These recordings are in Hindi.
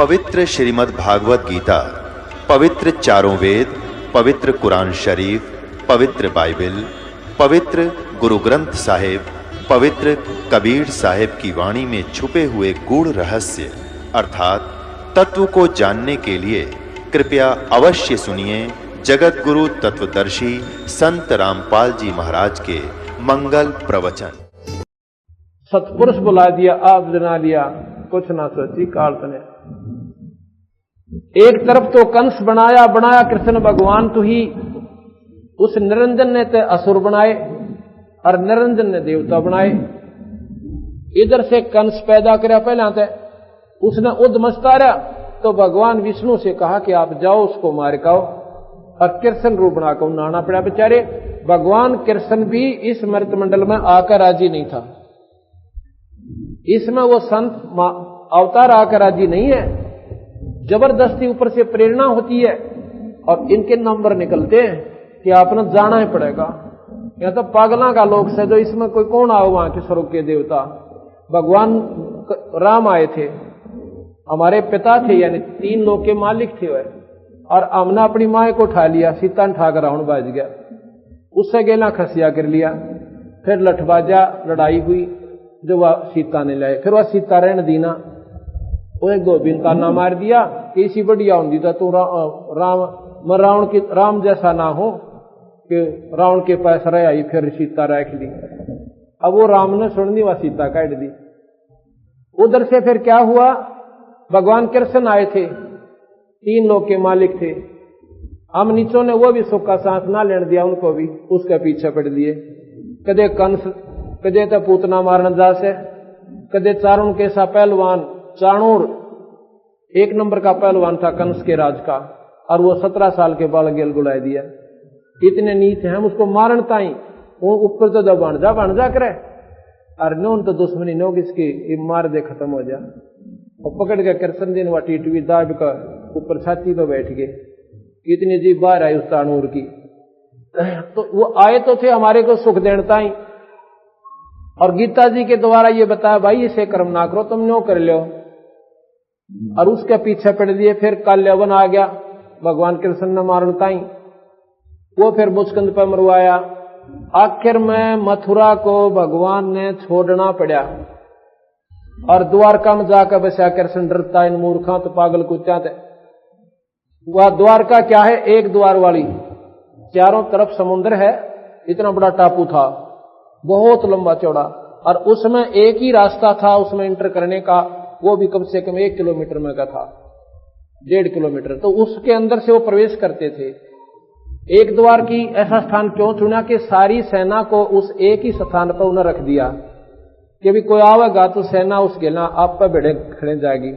पवित्र श्रीमद् भागवत गीता, पवित्र चारों वेद, पवित्र कुरान शरीफ, पवित्र बाइबल, पवित्र गुरु ग्रंथ साहिब, पवित्र कबीर साहिब की वाणी में छुपे हुए गूढ़ रहस्य अर्थात तत्व को जानने के लिए कृपया अवश्य सुनिए जगत गुरु तत्वदर्शी संत रामपाल जी महाराज के मंगल प्रवचन। सतपुरुष बुला दिया, आप जना लिया, कुछ ना सोची काल तने। एक तरफ तो कंस बनाया कृष्ण भगवान तू ही, उस निरंजन ने ते असुर बनाए और निरंजन ने देवता बनाए। इधर से कंस पैदा कराया पहला ते, उसने उद्मस्तारा तो भगवान विष्णु से कहा कि आप जाओ उसको मार काओ, और कृष्ण रूप बनाकर नाना पड़ा। बेचारे भगवान कृष्ण भी इस मृत मंडल में आकर राजी नहीं था, इसमें वो संत अवतार आकर राजी नहीं है। जबरदस्ती ऊपर से प्रेरणा होती है और इनके नंबर निकलते हैं कि आपने जाना ही पड़ेगा। यह तो पागलों का लोक से, जो इसमें कोई कौन आओ वहां के स्वर्ग के देवता। भगवान राम आए थे, हमारे पिता थे, यानी 3 लोक के मालिक थे वह, और हमने अपनी माए को उठा लिया, सीता ने ठाकर रावण बाज गया, उससे गेला खसिया कर लिया, फिर लठबाजा लड़ाई हुई जो वह सीता ने लाए, फिर वह सीता रहने दीना, वो एक गोविंद का ना मार दिया कि इसी बढ़िया होती था तो रावण की राम जैसा ना हो कि रावण के पास रह आई, फिर सीता रख ली। अब वो राम ने सुन दी, वह सीता काट दी। उधर से फिर क्या हुआ, भगवान कृष्ण आए थे, 3 लोक के मालिक थे। हम नीचों ने वो भी सुख का सांस ना लेने दिया, उनको भी उसके पीछे पड़ दिए। कदे कंस, कदे तो पूतना मारन जा से, कदे चारुण के सा पहलवान, चाणूर 1 नंबर का पहलवान था कंस के राज का, और वो 17 साल के बाल गेल गुला दिया। इतने नीच हैं, उसको मारन ताई वो ऊपर तो जब बन जा करे, और नोन तो दुश्मनी नो किसकी, मार दे खत्म हो जा। और पकड़ के कृष्ण जी ने वाटी टीवी दाब कर ऊपर छाती पे बैठ गए। इतनी जी बाहर आई उस तानूर की, तो वो आए तो थे हमारे को सुख देता ही, और गीता जी के द्वारा ये बताया भाई इसे कर्म ना करो, तुम नो कर लो, और उसके पीछे पड़ दिए। फिर काल्यवन आ गया, भगवान कृष्ण ने मारता ही, वो फिर मुस्कंद पर मरवाया। आखिर में मथुरा को भगवान ने छोड़ना पड़ा, और द्वारका में जाकर बसा। कृष्ण डरता इन मूर्खा तो पागल कुत्ता थे। वह द्वारका क्या है, एक द्वार वाली, चारों तरफ समुद्र है, इतना बड़ा टापू था, बहुत लंबा चौड़ा, और उसमें एक ही रास्ता था उसमें एंटर करने का, वो भी कम से कम 1 किलोमीटर में का था, 1.5 किलोमीटर। तो उसके अंदर से वो प्रवेश करते थे। एक द्वार की ऐसा स्थान क्यों चुना कि सारी सेना को उस एक ही स्थान पर उन्हें रख दिया कि भी कोई आवेगा तो सेना उस गेला आप पर बेड़े खड़े जाएगी।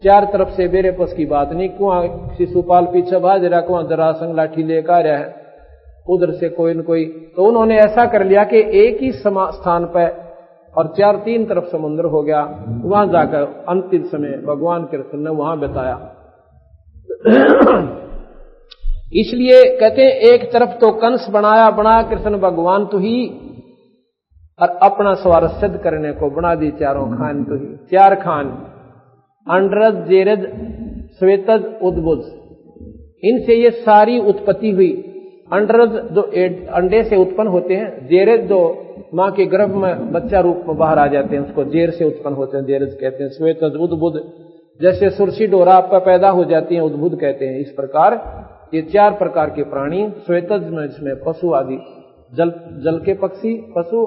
4 तरफ से बेरे पस की बात नहीं, कुआं शिशुपाल पीछे भाज रहा, कुआं जरासंग लाठी लेकर आ रहा है, उधर से कोई न कोई। तो उन्होंने ऐसा कर लिया कि एक ही स्थान पर, और 4-3 तरफ समुद्र हो गया। वहां जाकर अंतिम समय भगवान कृष्ण ने वहां बिताया। इसलिए कहते हैं एक तरफ तो कंस बना कृष्ण भगवान तो ही, और अपना स्वार्थ सिद्ध करने को बना दी चारों खान तो ही। 4 खान, अंडरज, जेरज, श्वेतज, उद्भुज, इनसे ये सारी उत्पत्ति हुई। अंडरज जो अंडे से उत्पन्न होते हैं, जेरज जो मां के गर्भ में बच्चा रूप में बाहर आ जाते हैं, उसको जेर से उत्पन्न होते हैं, जेरज कहते हैं। श्वेतज, उद्भुज, जैसे सुरसी डोरा आपका पैदा हो जाती है, उद्भुत कहते हैं। इस प्रकार ये 4 प्रकार के प्राणी, श्वेतज में इसमें पशु आदि, जल के पक्षी, पशु,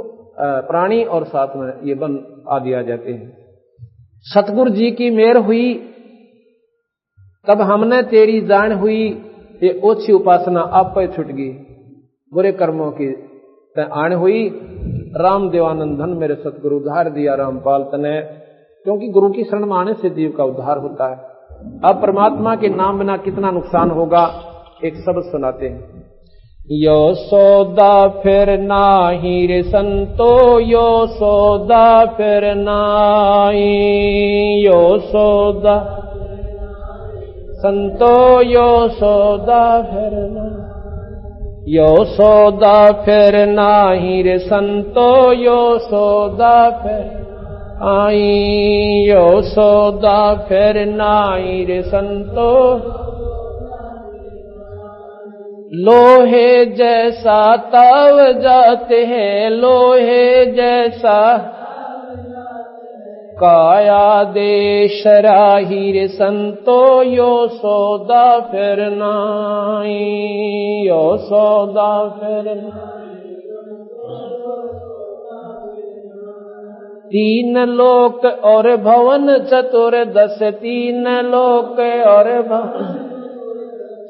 प्राणी, और साथ में ये वन आदि आ जाते हैं। सतगुरु जी की मेहर हुई, तब हमने तेरी जान हुई, ये ओछी उपासना आप पे छुट गई, बुरे कर्मों की आन हुई। राम देवानंद धन मेरे सतगुरु उद्धार दिया रामपाल तने, क्योंकि गुरु की शरण में आने से जीव का उद्धार होता है। अब परमात्मा के नाम बिना कितना नुकसान होगा, एक शब्द सुनाते हैं। यो सौदा फिर नाही रे संतो, यो सौदा फिर नाही, यो सौदा संतो, यो सौदा फिर नाही, यो सौदा फिर नाही रे संतो, यो सौदा फिर आई यो सौदा फिर नाई रे संतो। लोहे जैसा ताव जाते हैं, लोहे जैसा काया देश राही रे संतो। यो सौदा फिर नाई, यो सौदा फिर नाई। तीन लोक और भवन चतुर्दश, तीन लोक और भवन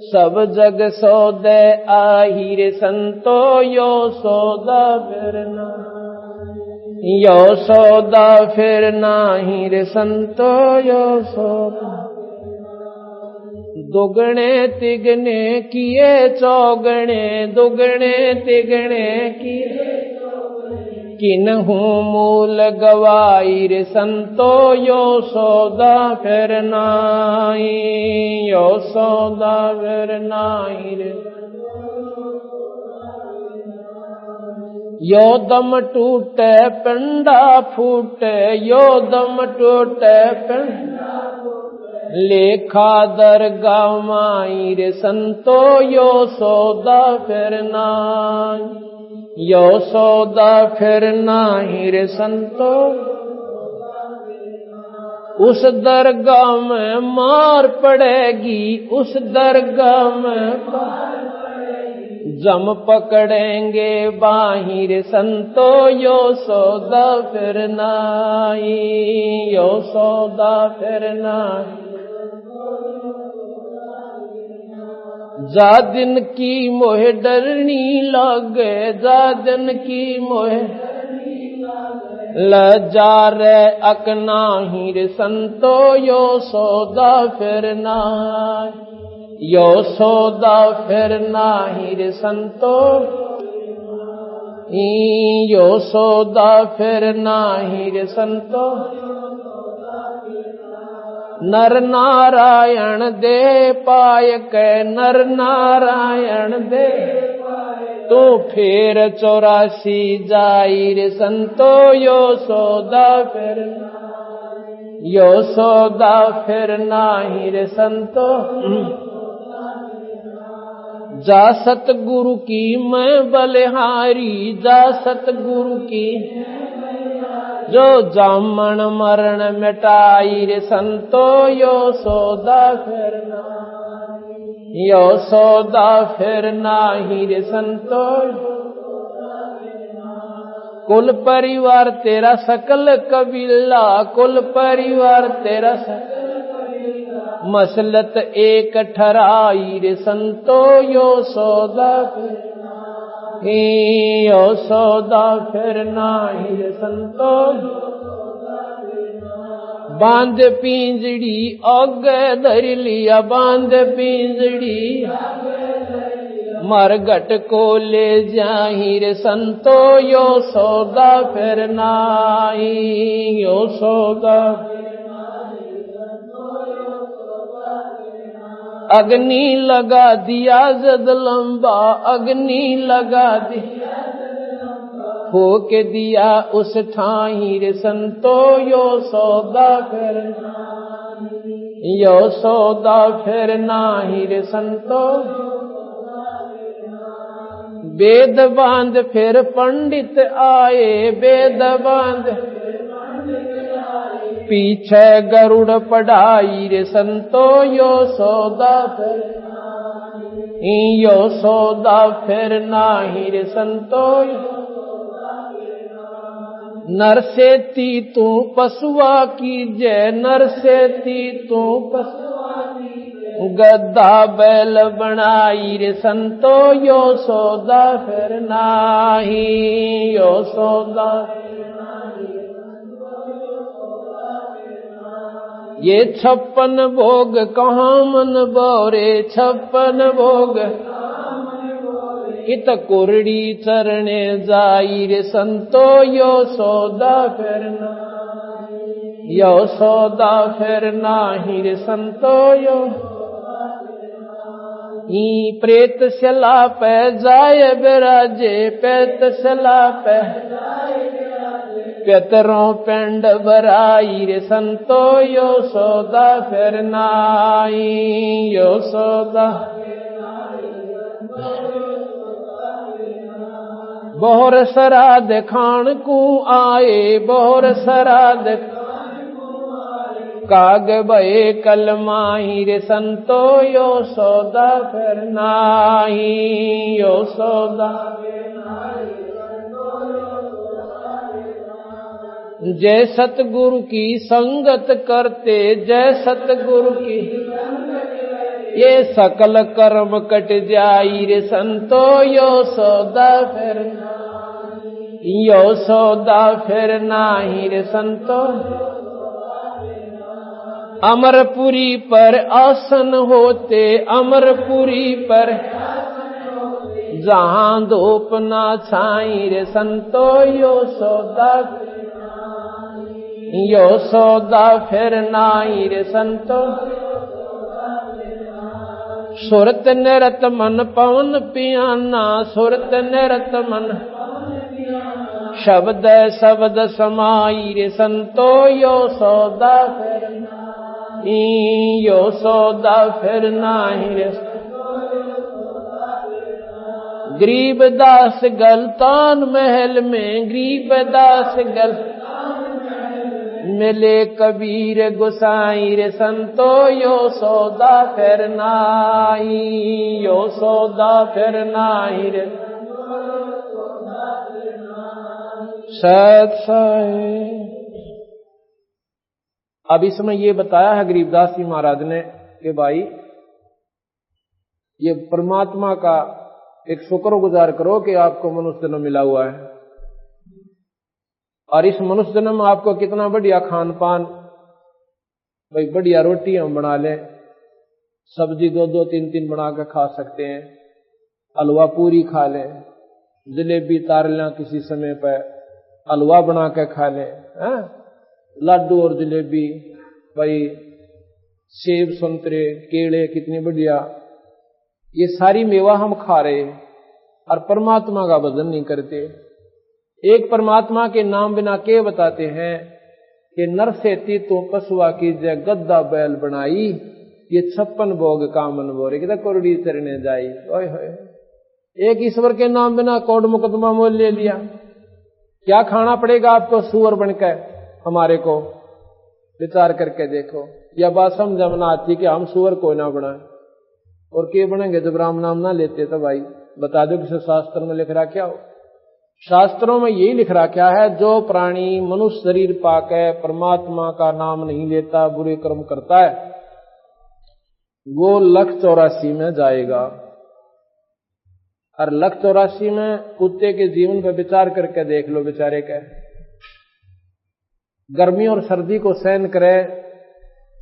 सब जग सौदे आही रे संतो। यो सौदा फिर नाही, यो सौदा फिर नाही रे संतो। यो सौदा दुगने तिगने किए चौगने, दुगने तिगने किए किन्हू मूल गवाई रे संतो। यो सौदा फिर नाई, यो सौदा फिर नाई रे। यो दम टूटे पिंडा फूटे, यो दम टूटे पिंडा लेखा दरगाह माई रे संतो। यो सौदा फिर नाई, यो सौदा फिर नाही रे संतो। उस दरगाह में मार पड़ेगी, उस दरगाह में जम पकड़ेंगे बाही रे संतो। यो सौदा फिर नाही, यो सौदा फिर नाही। जा दिन की मोहे डरनी लागे, जा दिन की मोहे लजा रे अकना ही रे संतो। यो सौदा फिर नाही, यो सौदा फिर नाही रे संतो। यो सौदा फिर नाही रे संतो। नर नारायण दे पाय के, नर नारायण दे तू फिर 84 जाई रे संतो। यो सौदा फिर, यो सौदा फिर नाही रे संतो। जा सतगुरु की मैं बलिहारी, जा सतगुरु की जो जामन मरण मिटाई रे संतो। यो सौदा फिर नाही, यो सौदा फिर नाही रे संतो। कुल परिवार तेरा सकल कबीला, कुल परिवार तेरा सकल मसलत एक ठहराई रे संतो। यो सौदा फिर, यो सौदा फिर नाही रे संतो। बांध पिंजड़ी आगे धर लिया, बांध पिंजड़ी मरघट को ले जाही रे संतो। यो सौदा फिर नाही, यो सौदा। अग्नि लगा दिया जद लंबा, अग्नि लगा दिया होके दिया उस ठाही रे संतो। यो सौदा फिर, यो सौदा फिर नाही रे संतो। वेद बांध फिर पंडित आए, वेद बांध पीछे गरुड़ पढ़ाई रे संतो। यो सौदा फिर, यो सौदा फिर नाही रे संतो। नर से ती तू पशुआ कीजे, नर से ती तू पशुआ कीजे गद्दा बैल बनाई रे संतो। यो सौदा फिर नाही, यो सौदा। ये 56 भोग कहाँ मन बोरे, 56 भोग इत कुरड़ी चरणे जाई रे संतो। यो सौदा फिर नाही, यो सौदा फिर नाही रे संतो। यो प्रेत शला पे जाए बिराजे, प्रेत शला पे पितरों पेंड भराई रे संतो यो सौदा फिर नाई, यो सौदा बोहर सराद खान को आए, बोहर सराद काग भये कलमाही रे संतो यो सौदा फिर नाई, यो सौदा जय सतगुरु की संगत करते, जय सतगुरु की ये सकल कर्म कट जाई रे संतो यो सौदा फिर, यो सौदा फिर नाही रे संतो। अमरपुरी पर आसन होते, अमरपुरी पर जहां धूप ना छाई रे संतो यो सौदा, यो सौदा फिर नाई रे संतो। सुरत निरत मन पवन पियाना, सुरत निरत मन शब्द शब्द समाई रे संतो यो सौदा फिर नाई, यो सौदा फिर नाई रे। गरीबदास गलतान महल में, गरीबदास गल मिले कबीर गुसाई रे संतो यो सौदा फिर नाई, यो सौदा फिर नाई रे। सत साई। अब इसमें ये बताया है गरीबदास जी महाराज ने कि भाई ये परमात्मा का एक शुक्रगुजार करो कि आपको मनुष्य जन्म मिला हुआ है, और इस मनुष्य जन्म में आपको कितना बढ़िया खान पान, भाई बढ़िया रोटी हम बना लें, सब्जी दो दो तीन तीन बना के खा सकते हैं, हलवा पूरी खा लें, जलेबी तार लें, किसी समय पर हलवा बना के खा लें, लड्डू और जलेबी, भाई सेब संतरे केले कितनी बढ़िया, ये सारी मेवा हम खा रहे हैं और परमात्मा का भजन नहीं करते। एक परमात्मा के नाम बिना के बताते हैं कि नर से तो पशुआ की जय गद्दा बैल बनाई, ये 56 भोग कामन बोरे कि कोरडी चरने जाई। ओए होए, एक ईश्वर के नाम बिना कोर्ट मुकदमा मोल ले लिया। क्या खाना पड़ेगा आपको सुअर बनकर हमारे को? विचार करके देखो। यह बात समझ में आती कि हम सुअर को ना बनाए और के बनेंगे जब राम नाम ना लेते। तो भाई बता दो किसी शास्त्र में लिख रहा क्या हो? शास्त्रों में यही लिख रहा क्या है, जो प्राणी मनुष्य शरीर पाकर परमात्मा का नाम नहीं लेता, बुरे कर्म करता है, वो 184 में जाएगा। और 184 में कुत्ते के जीवन पर विचार करके देख लो, बेचारे के गर्मी और सर्दी को सहन करे,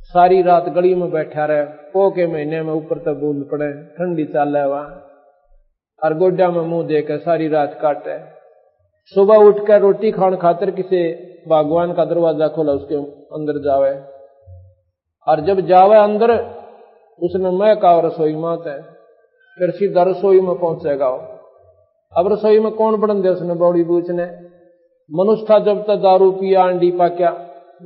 सारी रात गली में बैठा रहे, पो के महीने में ऊपर तक बूंद पड़े, ठंडी चाल है वहां, और गोड्या में मुंह देकर सारी रात काटे। सुबह उठकर रोटी खान खातर किसी भगवान का दरवाजा खोला, उसके अंदर जावे, और जब जावे अंदर उसने मैं का रसोई मात है, फिर सीधा रसोई में पहुंचेगा। अब रसोई में कौन बन दे उसने बौड़ी बूझने? मनुष्य था जब तक दारू पिया अंडी पाक्या,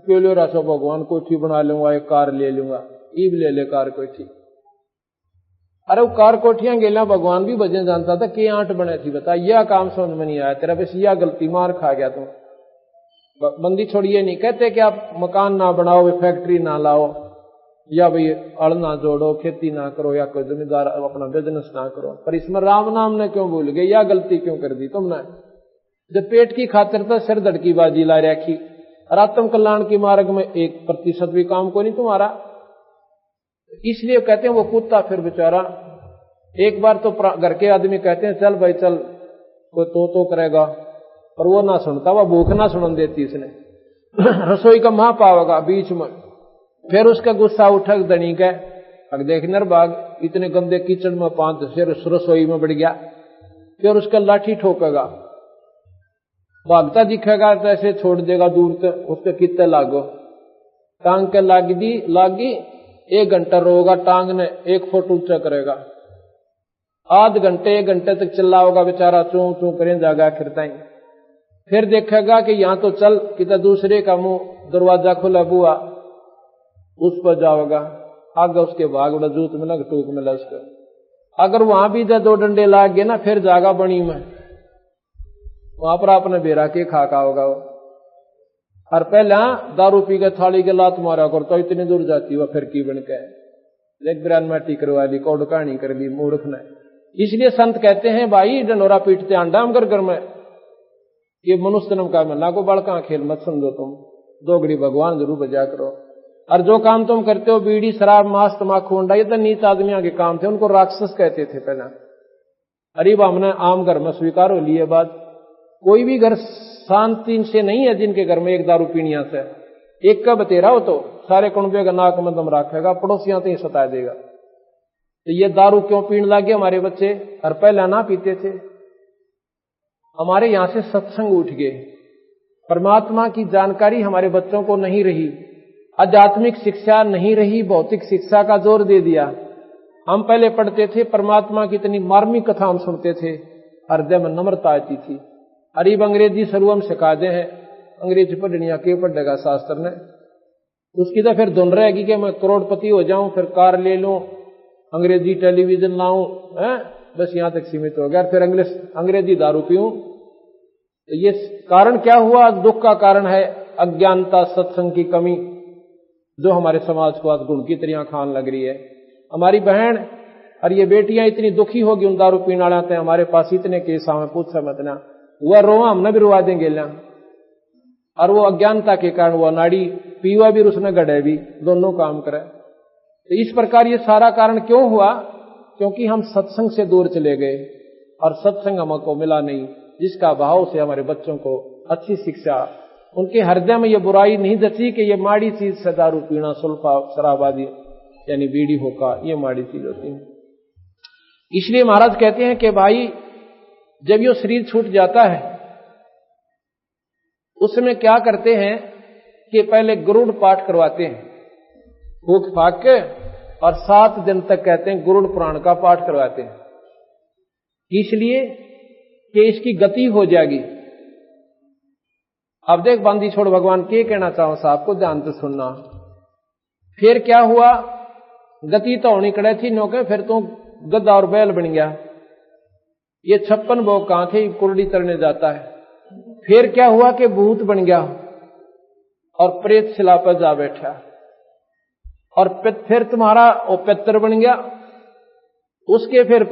पेलो रसो भगवान कोठी बना लूंगा, एक कार ले लूंगा, ईब ले ले कार कोठी। अरे वो कार कोठियां गेला, भगवान भी भजन जानता था कि 8 बने थी। बता, यह काम समझ में नहीं आया तेरा, बस यह गलती मार खा गया तुम। बंदी छोड़िए नहीं कहते कि आप मकान ना बनाओ, फैक्ट्री ना लाओ, या भाई अड़ ना जोड़ो, खेती ना करो, या कोई जमींदार अपना बिजनेस ना करो, पर इसमें राम नाम ने क्यों भूल गए? यह गलती क्यों कर दी तुमने? जब पेट की खातिर तो सिर धड़ की बाजी ला रखी, और आत्म कल्याण की मार्ग में 1% भी काम को नहीं तुम्हारा। इसलिए कहते हैं वो कुत्ता फिर बेचारा, एक बार तो घर के आदमी कहते हैं चल भाई चल, कोई तो करेगा, पर वो ना सुनता, वो भूख ना सुन देती इसने। रसोई का महा पावेगा बीच में, फिर उसका गुस्सा उठा दनी का, अब देख नरबाग इतने गंदे किचन में 5 सिर रसोई में बढ़ गया, फिर उसका लाठी ठोकेगा, भागता दिखेगा तो ऐसे छोड़ देगा दूर तक, उसके कितने लागो, टांग के लागी 1 घंटा रोगा, टांग ने 1 फुट ऊंचा करेगा, आध घंटे 1 घंटे तक चिल्लाओगा बेचारा, चू चू करें जागा आखिर ताई। फिर देखेगा कि यहां तो चल कि तो दूसरे का मुंह दरवाजा खुला बुआ उस पर जाओगा, आगे उसके भाग बड़ा जूत मिला टूक मिला उसका। अगर वहां भी दो डंडे लाग गए ना फिर जागा बनी में, वहां पर आपने बेरा के खाका होगा वो। और पहले दारू पी के थाली के लात मारा कर तो इतनी दूर जाती वह फिर की बन के एक ब्रांड माटी करवा ली, कौड़ कहानी कर ली, मूर्ख ने। इसलिए संत कहते हैं भाई डंडोरा पीटते अंडा मगर घर में, ये मनुष्य जन्म का मिलना को बड़का खेल मत समझो तुम, दोगड़ी भगवान जरूर बजा करो। और जो काम तुम करते हो बीड़ी शराब मांस तमाकू अंडा, ये तो नीच आदमियों के काम थे, उनको राक्षस कहते थे पहले। अरे हमने आम घर में स्वीकार हो लिए बात। कोई भी घर शांति से नहीं है जिनके घर में एक दारू पीनिया से, एक का बतेरा हो तो सारे कुंबे का नाक में दम रखेगा, पड़ोसियों तो ही सता देगा। तो ये दारू क्यों पीने लगे हमारे बच्चे, और पहले ना पीते थे। हमारे यहां से सत्संग उठ गए, परमात्मा की जानकारी हमारे बच्चों को नहीं रही, आध्यात्मिक शिक्षा नहीं रही, भौतिक शिक्षा का जोर दे दिया। हम पहले पढ़ते थे परमात्मा की इतनी मार्मिक कथा हम सुनते थे, हृदय में नम्रता आती थी। अरीब अंग्रेजी शुरू हम सिखा दे हैं, अंग्रेजी पढ़निया के पढ़ेगा शास्त्र ने, उसकी तो फिर धुन रहेगी कि मैं करोड़पति हो जाऊं, फिर कार ले लूं, अंग्रेजी टेलीविजन लाऊं, बस यहां तक सीमित हो गया, फिर अंग्रेजी दारू पीऊं। तो ये कारण क्या हुआ? दुख का कारण है अज्ञानता, सत्संग की कमी, जो हमारे समाज को आज गुण की तरह खान लग रही है। हमारी बहन और ये बेटियां इतनी दुखी होगी उन दारू पीने वाले आते हैं, हमारे पास इतने केस हमें पूछ मत ना, वह रोवा हमने भी रुवा देंगे ला। और वो अज्ञानता के कारण वो नाड़ी पीवा भी उसने गढ़े भी, दोनों काम करे। तो इस प्रकार ये सारा कारण क्यों हुआ? क्योंकि हम सत्संग से दूर चले गए और सत्संग हमको मिला नहीं, जिसका अभाव से हमारे बच्चों को अच्छी शिक्षा, उनके हृदय में ये बुराई नहीं जची कि ये माड़ी चीज से दारू पीना, सुल्फा, शराब आदि यानी बीड़ी होका, ये माड़ी चीज होती है। इसलिए महाराज कहते हैं कि भाई जब ये शरीर छूट जाता है उसमें क्या करते हैं कि पहले गरुड़ पाठ करवाते हैं, फूक फाक के, और 7 दिन तक कहते हैं गरुड़ पुराण का पाठ करवाते हैं। इसलिए कि इसकी गति हो जाएगी। अब देख बांदी छोड़ भगवान के कहना चाहो साहब को ध्यान से सुनना। फिर क्या हुआ? गति तो होनी कड़े थी नौके, फिर तो गद्दा और बैल बन गया। ये 56 भोग कहां थे, कुरडी तरने जाता है। फिर क्या हुआ कि भूत बन गया और प्रेत शिला पर जा बैठा, और फिर तुम्हारा वो पितर बन गया, उसके फिर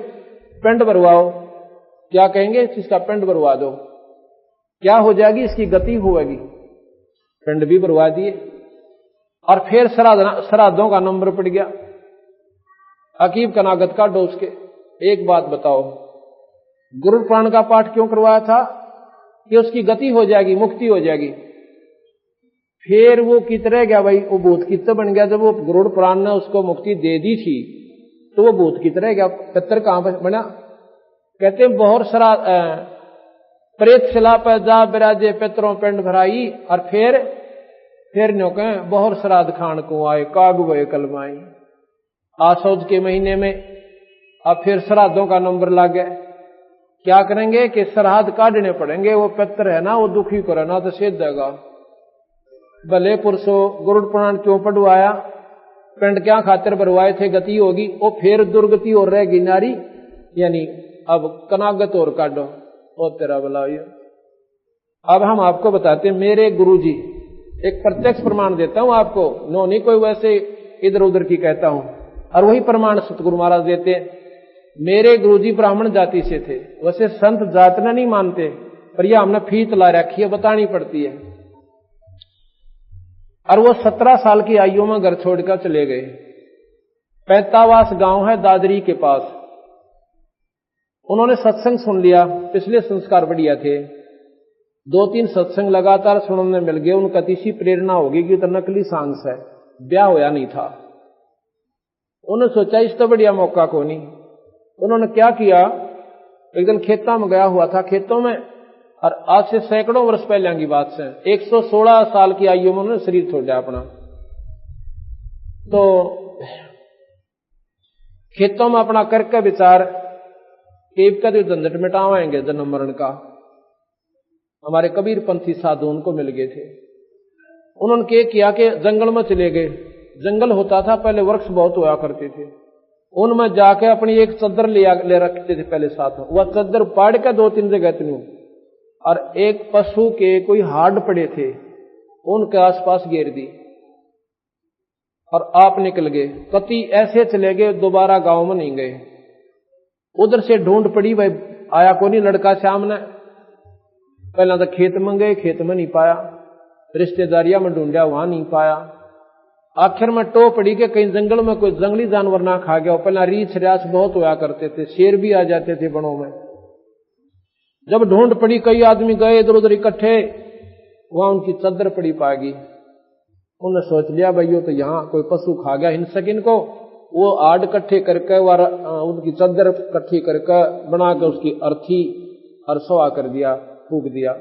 पिंड भरवाओ, क्या कहेंगे इसका पिंड भरवा दो, क्या हो जाएगी? इसकी गति होगी। पिंड भी भरवा दिए और फिर श्राद्धों का नंबर पड़ गया। अकीब कनागत का डोज के। एक बात बताओ, गुरु पुराण का पाठ क्यों करवाया था? कि उसकी गति हो जाएगी, मुक्ति हो जाएगी। फिर वो कित रह गया भाई, वो भूत कित बन गया। जब वो गरुड़ पुराण ने उसको मुक्ति दे दी थी तो वो भूत कित रह गया, पितर कहां पर बना? कहते हैं बहुत सारा प्रेत शिला पर जा बिराजे पितरों पिंड भराई, और फिर नो कहे बहुत श्राद्ध खान को आए, काग भय कलमाई। आसौज के महीने में अब फिर श्राद्धों का नंबर लग गया। क्या करेंगे कि श्राद्ध काटने पड़ेंगे, वो पितर है ना वो दुखी करे ना तो सेध देगा। भले पुरुषो गरुड़ पुराण क्यों पढ़वाया? पिंड क्या खातिर भरवाए थे? गति होगी। वो फिर दुर्गति और रहेगी नारी, यानी अब कनागत और काटो और तेरा बुलाइए। अब हम आपको बताते हैं, मेरे गुरुजी, एक प्रत्यक्ष प्रमाण देता हूं आपको, नो नहीं कोई वैसे इधर उधर की कहता हूं, और वही प्रमाण सतगुरु महाराज देते हैं। मेरे गुरुजी ब्राह्मण जाति से थे, वैसे संत जात न नहीं मानते, पर यह हमने फीत ला रखी है, बतानी पड़ती है। और वो 17 साल की आयु में घर छोड़कर चले गए। पैतावास गांव है दादरी के पास। उन्होंने सत्संग सुन लिया, पिछले संस्कार बढ़िया थे, 2-3 सत्संग लगातार सुनने मिल गए। उनका तीसरी प्रेरणा होगी कि तो नकली सांस है, ब्याह होया नहीं था। उन्होंने सोचा इस तो बढ़िया मौका को नहीं। उन्होंने क्या किया, एक दिन खेतों में गया हुआ था, खेतों में, और आज से सैकड़ों वर्ष पहले की बात से 116 साल की आयु में उन्होंने शरीर छोड़ा अपना। तो खेतों में अपना करके विचार, केव का जो झंझट मिटावाएंगे जन्म मरण का, हमारे कबीरपंथी साधु उनको मिल गए थे। उन्होंने क्या किया कि जंगल में चले गए। जंगल होता था पहले, वृक्ष बहुत हुआ करते थे, उनमें जाके अपनी एक चद्दर ले रखते थे पहले साथ में। वह चद्दर पाड़ के 2-3 जगह थी, और एक पशु के कोई हाड़ पड़े थे उनके आसपास घेर दी, और आप निकल गए। कति ऐसे चले गए, दोबारा गांव में नहीं गए। उधर से ढूंढ पड़ी, भाई आया को नहीं लड़का सामने। पहला तो खेत में गए, खेत में नहीं पाया, रिश्तेदारियां में ढूंढा, वहां नहीं पाया। आखिर में टो पड़ी के कहीं जंगल में कोई जंगली जानवर ना खा गया। पहला रीछ रियाछ बहुत हुआ करते थे, शेर भी आ जाते थे बनों में। जब ढूंढ पड़ी, कई आदमी गए इधर उधर इकट्ठे, वहां उनकी चद्दर पड़ी पागी। उन्होंने सोच लिया भाई यो तो यहाँ कोई पशु खा गया हिंसक इनको। वो आड़ इकट्ठे करके उनकी चद्दर इकट्ठी करके बना के उसकी अर्थी और सवा कर दिया, फूक दिया।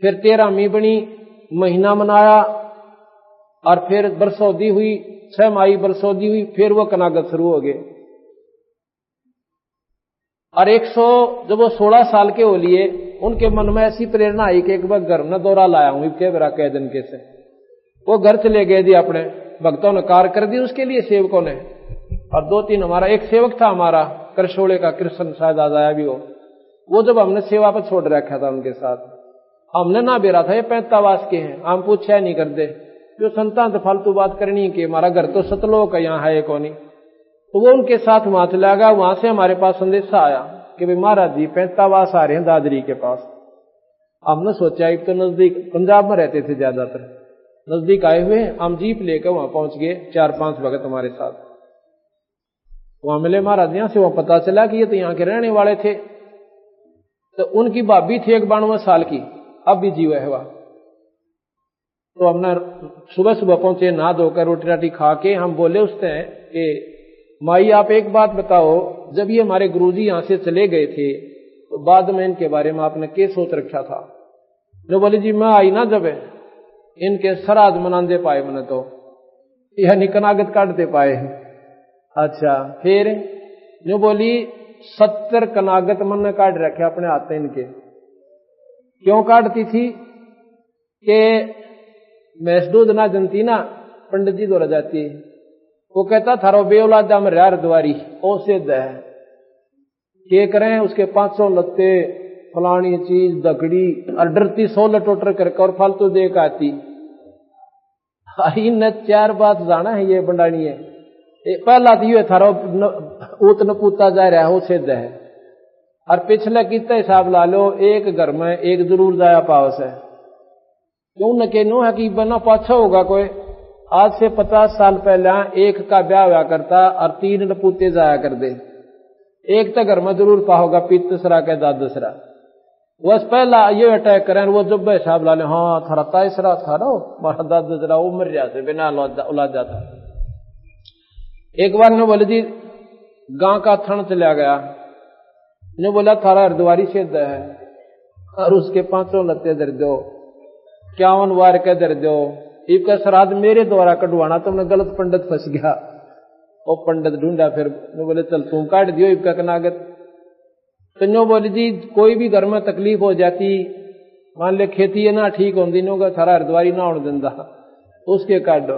फिर 13वीं बनी, महीना मनाया, और फिर बरसौदी हुई, 6 माही बरसौदी हुई, फिर वो कनागत शुरू हो गए। और जब वो 16 साल के हो लिए, उनके मन में ऐसी प्रेरणा आई कि एक बार घर में दौरा लाया हूं कह दिन के से। वो घर चले गए दी, अपने भक्तों ने कार कर दी उसके लिए, सेवकों ने। और 2-3 हमारा एक सेवक था हमारा करशोले का, कृष्ण शायद आज आया भी हो। वो जब हमने सेवा पर छोड़ रखा था उनके साथ, हमने ना बेरा था ये पैंतावास के हैं, हम पूछा नहीं करते, जो संतान तो फालतू बात करनी कि हमारा घर तो सतलोक है, यहाँ है कौन। तो वो उनके साथ वहां चला गया। वहां से हमारे पास संदेशा आया कि भाई महाराज जी 55 आ रहे हैं दादरी के पास। हमने सोचा एक तो नजदीक, पंजाब में रहते थे ज्यादातर, नजदीक आए हुए, हम जीप लेकर वहां पहुंच गए। 4-5 भगत हमारे साथ वहां मिले महाराज। यहां से वहां पता चला कि ये तो यहाँ के रहने वाले थे। तो उनकी भाभी थी 92 साल की, अब भी जीव है वह। तो हमने सुबह सुबह पहुंचे, नहा धोकर रोटी राटी खा के हम बोले उससे कि माई आप एक बात बताओ, जब ये हमारे गुरुजी यहां से चले गए थे तो बाद में इनके बारे में आपने क्या सोच रखा था? जो बोले जी मैं आई ना जब इनके श्राद्ध मनाते पाए मैंने, तो यह निकनागत काटते पाए। अच्छा फिर जो बोली 70 कनागत मन ने काट रखे अपने हाथ इनके। क्यों काटती थी कि मैस दूध ना जनती ना, पंडित जी द्वारा जाती है। वो कहता थारो बेौलादा में यार द्वारी ओ सिद्ध है, के करें उसके 500 लत्ते फलानी चीज दकड़ी और डरती 100 लटोटर करके और फालतू देख आती। न 4 बात जाना है ये बंडानी है। पहला तो ये थारो ऊत न पूता जा रहा है वो सिद्ध है। और पिछले कितना हिसाब ला लो, एक घर में एक जरूर जाया पावस है। क्यों न कहनो है कि बना पाछा होगा कोई। आज से 50 साल पहले एक का ब्याह हुआ करता और 3 नपूते जाया कर दे। एक तो घर में जरूर पाओगा पितसरा के दादसरा। बस पहला ये अटैक करें वो जब हिसाब ला ले, हाँ थारा ताइसरा था ना मारा दादसरा वो मर जाते बिना औलाद जाता। एक बार ने बोले जी गांव का थन चला गया, ने बोला थारा हरद्वारी सिद्ध है और उसके 500 लत्ते दर दो, 51 वार के दर दो। इसका श्राद्ध मेरे द्वारा कटवाना, तुमने गलत पंडित फंस गया। वो पंडित ढूंढा, फिर बोले चल तुम काट दियो इसका कनागत। तो नो बोले जी कोई भी घर में तकलीफ हो जाती, मान ले खेती है ना ठीक होती, नो का थारा हरद्वारी ना होने देंदा उसके काट दो।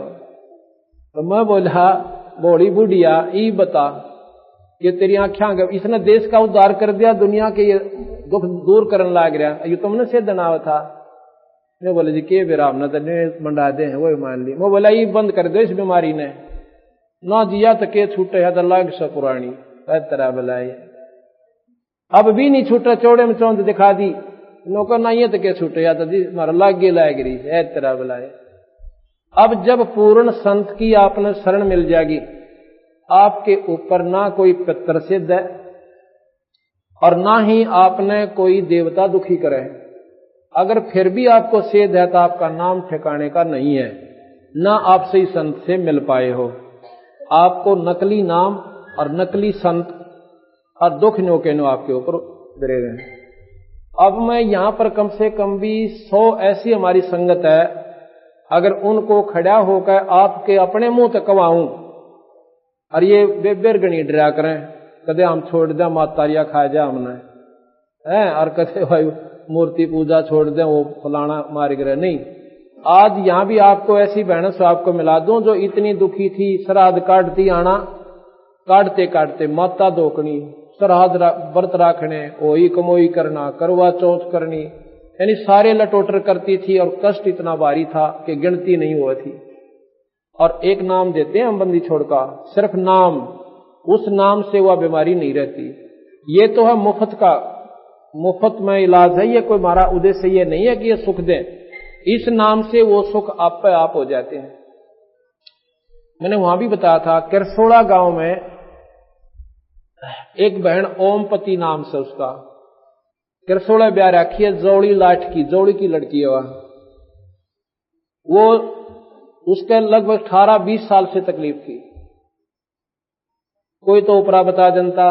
तो मैं बोला बोड़ी बुढ़िया ई बता कि तेरी आंखें, इसने देश का उद्धार कर दिया, दुनिया के ये दुख दूर करने लग रहा, ये तुमने सिद्ध ना था। मैं बोले जी के विराम न तो मंडा दे वो मान ली। मैं बोला ये बंद कर दो इस बीमारी ने ना जिया तो के छूटे है तो लाग सा पुरानी तरह बुलाई। अब भी नहीं छूटा, चौड़े में चौंध दिखा दी, नौकर नहीं है तो के छूटे या तो मारा लाग गई लाग रही है तरह बुलाए। अब जब पूर्ण संत की आपने शरण मिल जाएगी, आपके ऊपर ना कोई पितर सिद्ध है और ना ही आपने कोई देवता दुखी करे। अगर फिर भी आपको सेध है तो आपका नाम ठिकाने का नहीं है, ना आप सही संत से मिल पाए हो। आपको नकली नाम और नकली संत और दुख नो नो आपके ऊपर गिरे रहे। अब मैं यहां पर कम से कम भी 100 ऐसी हमारी संगत है, अगर उनको खड़ा होकर आपके अपने मुंह तक कवाऊं और ये बेबेर गणी डरा करें, कदे हम छोड़ दे मातारिया खा जा हमने है, और कदे भाई मूर्ति पूजा छोड़ दें, वो फलाना मार गिरे, नहीं। आज यहां भी आपको ऐसी बहन से आपको मिला दूं जो इतनी दुखी थी, श्राद्ध काटती आना, काटते काटते माता धोकनी, श्राद्ध व्रत राखने, ओई कमोई करना, करवा चौथ करनी, यानी सारे लटोटर करती थी और कष्ट इतना भारी था कि गिनती नहीं हुआ थी। और एक नाम देते हैं हम बंदी छोड़का, सिर्फ नाम, उस नाम से वह बीमारी नहीं रहती। ये तो है मुफ्त में इलाज है, ये कोई हमारा उद्देश्य ये नहीं है कि ये सुख दे, इस नाम से वो सुख आप पे आप हो जाते हैं। मैंने वहां भी बताया था, किरसोड़ा गांव में एक बहन ओमपति नाम से, उसका किरसोड़ा ब्याह रखी है, जौड़ी लाठ की, जौड़ी की लड़की है वो उसके लगभग 18-20 साल से तकलीफ थी। कोई तो ऊपरा बता जनता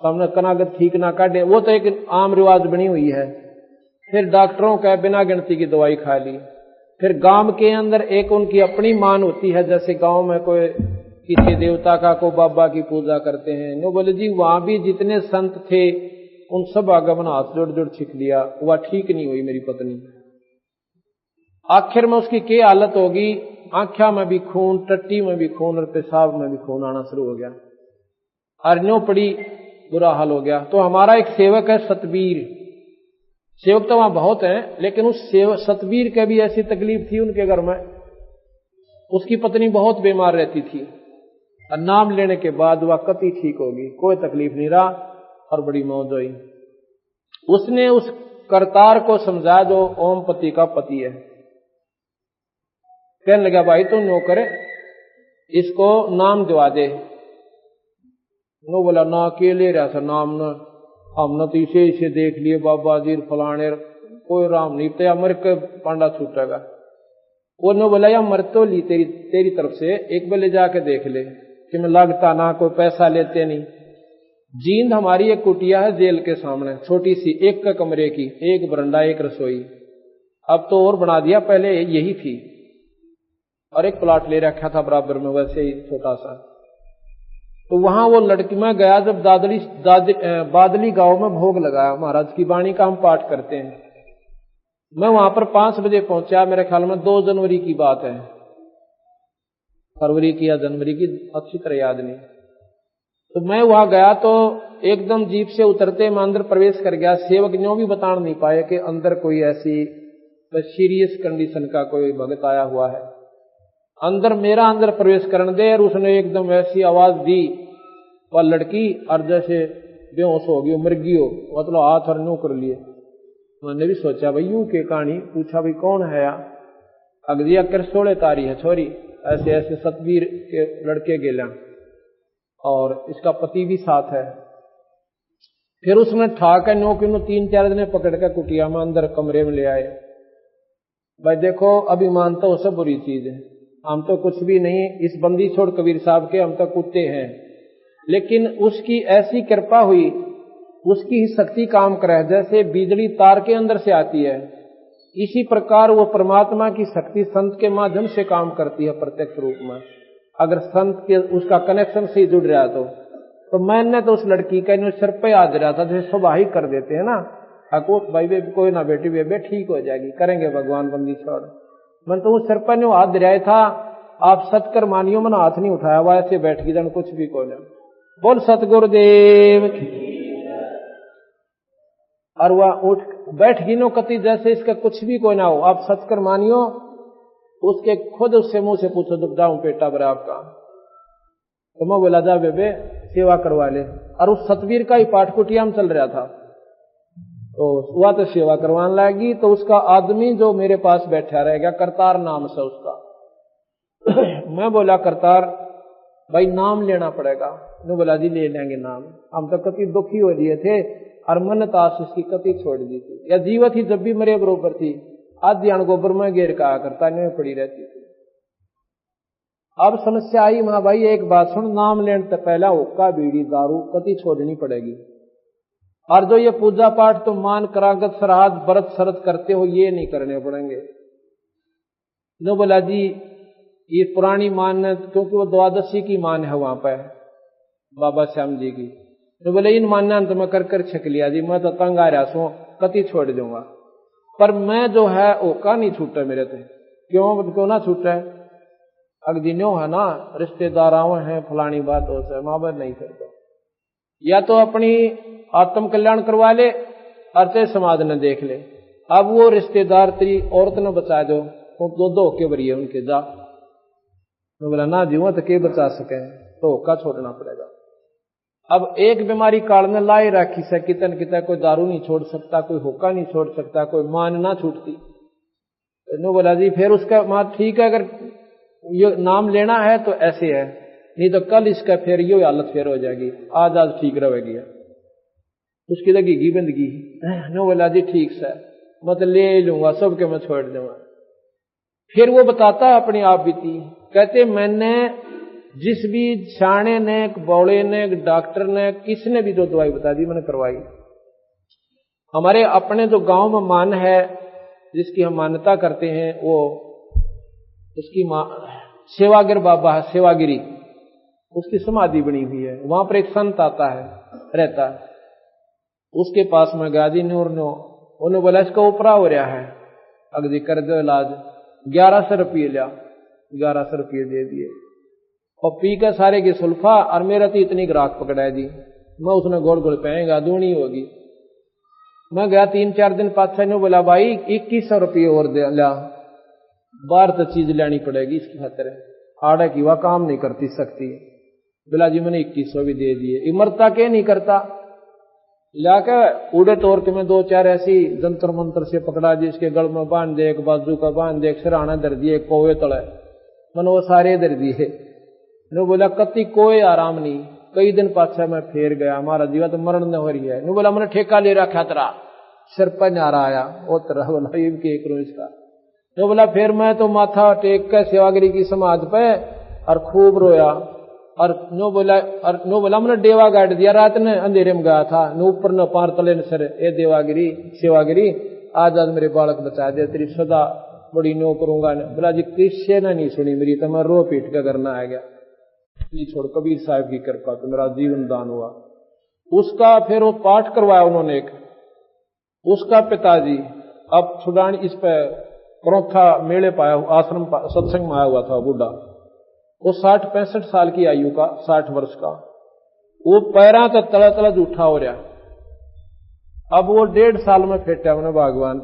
हमने कनागत ठीक ना काटे, वो तो एक आम रिवाज बनी हुई है। फिर डॉक्टरों का बिना गिनती की दवाई खा ली। फिर गांव के अंदर एक उनकी अपनी मान होती है, जैसे गांव में कोई किसी देवता का को बाबा की पूजा करते हैं, नो बोले जी वहां भी जितने संत थे उन सब आगे बना हाथ जोड़ जोड़ छिक लिया, वह ठीक नहीं हुई मेरी पत्नी। आखिर में उसकी क्या हालत होगी, आंखा में भी खून, टट्टी में भी खून और पेशाब में भी खून आना शुरू हो गया, अरण्यों पड़ी, बुरा हाल हो गया। तो हमारा एक सेवक है सतबीर, सेवक तो वहां बहुत हैं, लेकिन उस सतबीर के भी ऐसी तकलीफ थी उनके घर में, उसकी पत्नी बहुत बीमार रहती थी और नाम लेने के बाद वह कति ठीक होगी, कोई तकलीफ नहीं रहा और बड़ी मौज हुई। उसने उस करतार को समझाया जो ओमपति का पति है, कहने लगा भाई तू नो करे, इसको नाम दिवा दे। नो बोला ना अकेले रहा था नाम न, हमने तो इसे देख लिए बाबा जी फलाने, कोई राम नहीं तो मर के पांडा छूटेगा। वो नो बोला या मर तो ली तेरी तरफ से, एक बार ले जाके देख ले कि मैं लगता ना, कोई पैसा लेते नहीं। जींद हमारी एक कुटिया है जेल के सामने, छोटी सी, एक का कमरे की, एक बरंडा एक रसोई, अब तो और बना दिया, पहले यही थी, और एक प्लाट ले रखा था बराबर में वैसे ही छोटा सा। तो वहां वो लड़की में गया जब बादली गांव में भोग लगाया, महाराज की वाणी का हम पाठ करते हैं। मैं वहां पर 5 बजे पहुंचा, मेरे ख्याल में 2 जनवरी की बात है, फरवरी की या जनवरी की अच्छी तरह याद नहीं। तो मैं वहां गया तो एकदम जीप से उतरते मैं अंदर प्रवेश कर गया। सेवक न्यों भी बता नहीं पाए कि अंदर कोई ऐसी सीरियस कंडीशन का कोई भगत आया हुआ है। अंदर मेरा अंदर प्रवेश करने दे, और उसने एकदम ऐसी आवाज दी, वह लड़की और जैसे बेहोश होगी, मर गई हो, मतलब हाथ और न्यू कर लिए। मैंने भी सोचा भाई यूं के कहानी, पूछा भाई कौन है या, अगदिया किरसोड़े तारी है छोरी, ऐसे ऐसे सतबीर के लड़के गेला और इसका पति भी साथ है। फिर उसने ठाक नो कि 3-4 दिन पकड़ के कुटिया में अंदर कमरे में ले आए। भाई देखो अभिमान तो सब बुरी चीज है, हम तो कुछ भी नहीं, इस बंदी छोड़ कबीर साहब के हम तो कुत्ते हैं, लेकिन उसकी ऐसी कृपा हुई, उसकी ही शक्ति काम करे, जैसे बिजली तार के अंदर से आती है, इसी प्रकार वो परमात्मा की शक्ति संत के माध्यम से काम करती है प्रत्यक्ष रूप में, अगर संत के उसका कनेक्शन से जुड़ रहा है तो मैंने तो उस लड़की का सिर पे याद रहा था, जैसे स्वाभाविक कर देते हैं ना, अको भाई बे कोई ना बेटी बे ठीक हो जाएगी, करेंगे भगवान बंदी छोड़। मैं तो उस सिर पर ने हाथ दिराया था, आप सतकर मानियो मैंने हाथ नहीं उठाया हुआ, ऐसे बैठ गई जन कुछ भी को ना बोल सतगुरुदेव। और वह उठ बैठ गई नो कति जैसे इसका कुछ भी कोई ना हो, आप सतकर मानियो, उसके खुद उससे मुंह से पूछो दुख जाऊं पेटा बरा आपका, तो मैं बोला जा बेबे सेवा करवा ले। और उस सतवीर का ही पाठ कुटिया में चल रहा था, तो वह तो सेवा करवाने लगी, तो उसका आदमी जो मेरे पास बैठा रह गया, करतार नाम से उसका। मैं बोला करतार भाई नाम लेना पड़ेगा। ने बोला जी ले लेंगे नाम, हम तो कति दुखी हो रहे थे और मन्नतास उसकी कति छोड़ दी थी, या जीवत ही जब भी मरे बरोबर थी, आधी अण गोबर में घेर कहा करता नहीं पड़ी रहती थी। अब समस्या आई वहां भाई एक बात सुन, नाम लेने से पहला हुक्का बीड़ी दारू कति छोड़नी पड़ेगी, और जो ये पूजा पाठ तो मान करागत श्राद्ध व्रत शरत करते हो ये नहीं करने पड़ेंगे। नो बोला जी ये पुरानी मान है, क्योंकि वो द्वादशी की मान है वहां पर बाबा श्याम जी की। तो बोले इन मान्या तो मैं कर छक लिया जी, मैं तो तंग आ रहा सो, कति छोड़ दूंगा, पर मैं जो है ओका नहीं छूटा मेरे से। क्यों ना छूटा है? अग दिनों है ना, रिश्तेदार आवे हैं, फलानी बात हो से मां नहीं करता। या तो अपनी आत्म कल्याण करवा ले, अर्थे समाज ने देख ले। अब वो रिश्तेदार तेरी औरत ने बचा दो, तो दो के बरिए उनके जा। मैं बोला ना जीवा तो के बचा सके, तो होका छोड़ना पड़ेगा। अब एक बीमारी काल ने लाई राखी से कितन कितना, कोई दारू नहीं छोड़ सकता, कोई होका नहीं छोड़ सकता, कोई मान ना छूटती। नो बोला जी फिर उसका मां ठीक है, अगर ये नाम लेना है तो ऐसे है, नहीं तो कल इसका फिर ये हालत फिर हो जाएगी, आज ठीक रहेगी। उसकी तो घी बंदगी। नो बोला जी ठीक से मत ले लूंगा, सबके मैं छोड़ दूंगा। फिर वो बताता अपनी आप बीती, कहते मैंने जिस भी शाणे ने, बौड़े ने, डॉक्टर ने, किसने भी जो दवाई बता दी मैंने करवाई। हमारे अपने जो गांव में मान है, जिसकी हम मान्यता करते हैं, वो उसकी सेवागिर बाबा है, सेवागिरी, उसकी समाधि बनी हुई है। वहां पर एक संत आता है, रहता है, उसके पास में गया जी नूर नो, उन्होंने बोला इसका उपरा हो रहा है, अगदी कर दो इलाज। 1100 रुपये लिया, 1100 रुपये दे दिए और पी कर सारे की सुल्फा। और मेरा तो इतनी ग्राहक पकड़ा है जी, मैं उसने गोल गोल पहनेगा दूनी होगी। मैं गया 3-4 दिन पाछा ने बोला भाई 2100 रुपये और दे लिया, बाहर तो चीज लेनी पड़ेगी इसकी खातिर, आड़ा की वह काम नहीं करती सकती। बोला जी मैंने 2100 भी दे दिए, इमरता के नहीं करता। लाकर उड़े तोड़ के मैं 2-4 ऐसी जंतर मंत्र से पकड़ा, जिसके गल में बांध दे, एक बाजू का बांध दे, एक सिराना दर दिए, एक कोवे तले, मैंने वो सारे दर दिए। नो बोला कति कोई आराम नहीं। कई दिन पाछा मैं फेर गया, हमारा जीवा तो मरण न हो रही है। नो बोला मैंने ठेका ले रखा तेरा, सिर पर नारा आया वो तरह। बोला ये के करो इसका। नो बोला फिर मैं तो माथा टेक कर सेवागिरी की समाज पे और खूब रोया। और नो बोला मैंने डेवा गाड़ दिया, रात ने अंधेरे में गया था, नो ऊपर न पार तले न सर, ए देवागिरी सेवागिरी आज मेरे बालक बचा दे, तेरी सदा बड़ी नो करूंगा। बोला जी किससे ने नहीं सुनी मेरी, तो मैं रो पीट कर करना आ गया। छोड़ कबीर साहब की कृपा तो मेरा जीवन दान हुआ। उसका फिर वो पाठ करवाया उन्होंने एक, उसका पिताजी अब छुड़ानी इस पे क्रोथा मेले पाया, आश्रम सत्संग में आया हुआ था बूढ़ा, वो 60-65 साल की आयु का, 60 वर्ष का, वो पैरा तो तला तला जूठा हो रहा। अब वो 1.5 साल में फेटा उन्हें भगवान।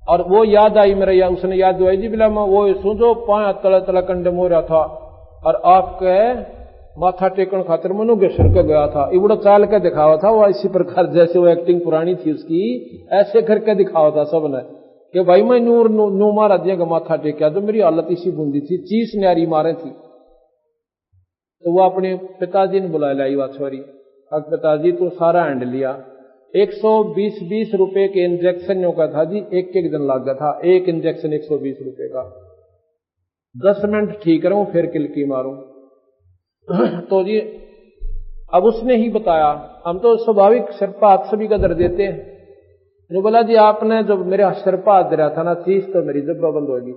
और वो याद आई मेरे, या उसने याद दिवाई जी बिला मैं वो सुनो पाया तला तला कंडे मो रहा था, और आपके माथा टेकन खातिर मनु के सिर के गया था, इबड़ा चाल के दिखावा था वो, इसी प्रकार जैसे वो एक्टिंग पुरानी थी उसकी, ऐसे करके दिखावा था सबने कि भाई मैं नूर नू मारा दिया का माथा टेका, तो मेरी हालत इसी बूंदी थी, चीस न्यारी मारे थी। तो वो अपने पिताजी ने बुला लाई बात छोरी, अब पिताजी तो सारा हैंड लिया। 120 रुपए के इंजेक्शन का था जी, एक दिन लग गया था, एक इंजेक्शन 120 रुपए का। 10 मिनट ठीक रहूं फिर किलकी मारूं। तो जी अब उसने ही बताया, हम तो स्वाभाविक सिरपा हाथ सभी का दर्द देते हैं। ने बोला जी आपने जब मेरे सिरपा हाथ दे रहा था ना, चीज तो मेरी जब्बा बंद होगी।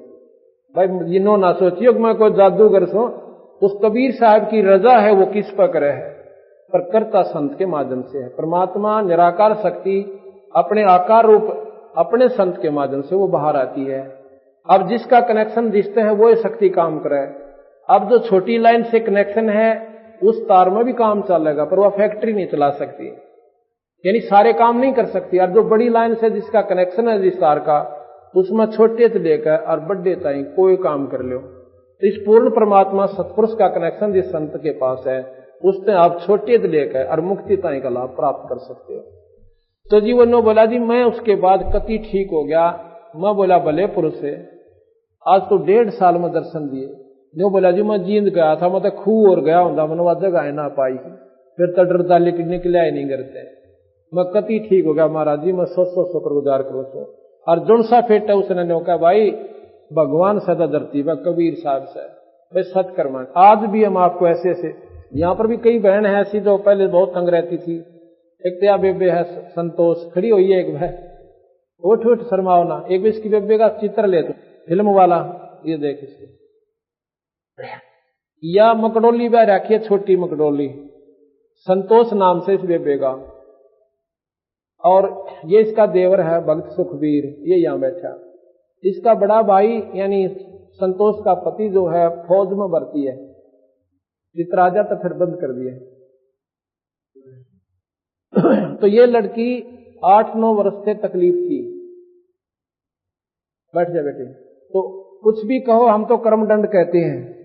भाई ये नो ना सोचियो कि मैं कोई जादूगर सो, उस कबीर साहब की रजा है वो किस पर करे है, पर करता संत के माध्यम से है। परमात्मा निराकार शक्ति अपने आकार रूप अपने संत के माध्यम से वो बाहर आती है। अब जिसका कनेक्शन जिससे है वो शक्ति काम करे। अब जो छोटी लाइन से कनेक्शन है उस तार में भी काम चलेगा, पर वह फैक्ट्री नहीं चला सकती, यानी सारे काम नहीं कर सकती। और जो बड़ी लाइन से जिसका कनेक्शन है जिस तार का, उसमें छोटे से लेकर और बड़े ताई कोई काम कर लो। तो इस पूर्ण परमात्मा सत्पुरुष का कनेक्शन जिस संत के पास है, उससे आप छोटे से लेकर और मुक्ति ताई का लाभ प्राप्त कर सकते हो। तो जी वो बोला जी मैं उसके बाद कति ठीक हो गया। मैं बोला भले पुरुष है, आज तो 1.5 साल में दर्शन दिए। नो बोला जी मैं जींद गया था, मैं तो खूह और गया हूं, मैंने वह जगह ना पाई, फिर तो डरता लेकिन निकला ही नहीं करते। मैं कति ठीक हो गया महाराज जी, मैं 100 शुक्रगुजार करूं सो। और जुड़सा फेटा उसने नो कहा भाई भगवान सदा धरती व कबीर साहब से भाई सत्कर्मा। आज भी हम आपको ऐसे ऐसे, यहाँ पर भी कई बहन है ऐसी जो पहले बहुत तंग रहती थी। एक त्या बेबे है संतोष, खड़ी हुई है एक भाई, उठ उठ शर्माओ ना, एक भी इसकी बेबे का चित्र ले तो फिल्म वाला, ये देख इसको। या मकडोली बह रखी है, छोटी मकडोली, संतोष नाम से इस बेबे का। और ये इसका देवर है भक्त सुखबीर, ये यहां बैठा। इसका बड़ा भाई यानी संतोष का पति जो है फौज में भर्ती है, चित्राजा तो फिर बंद कर दिया। तो ये लड़की 8-9 वर्ष से तकलीफ थी। बैठ जा बेटे। तो कुछ भी कहो, हम तो कर्मदंड कहते हैं।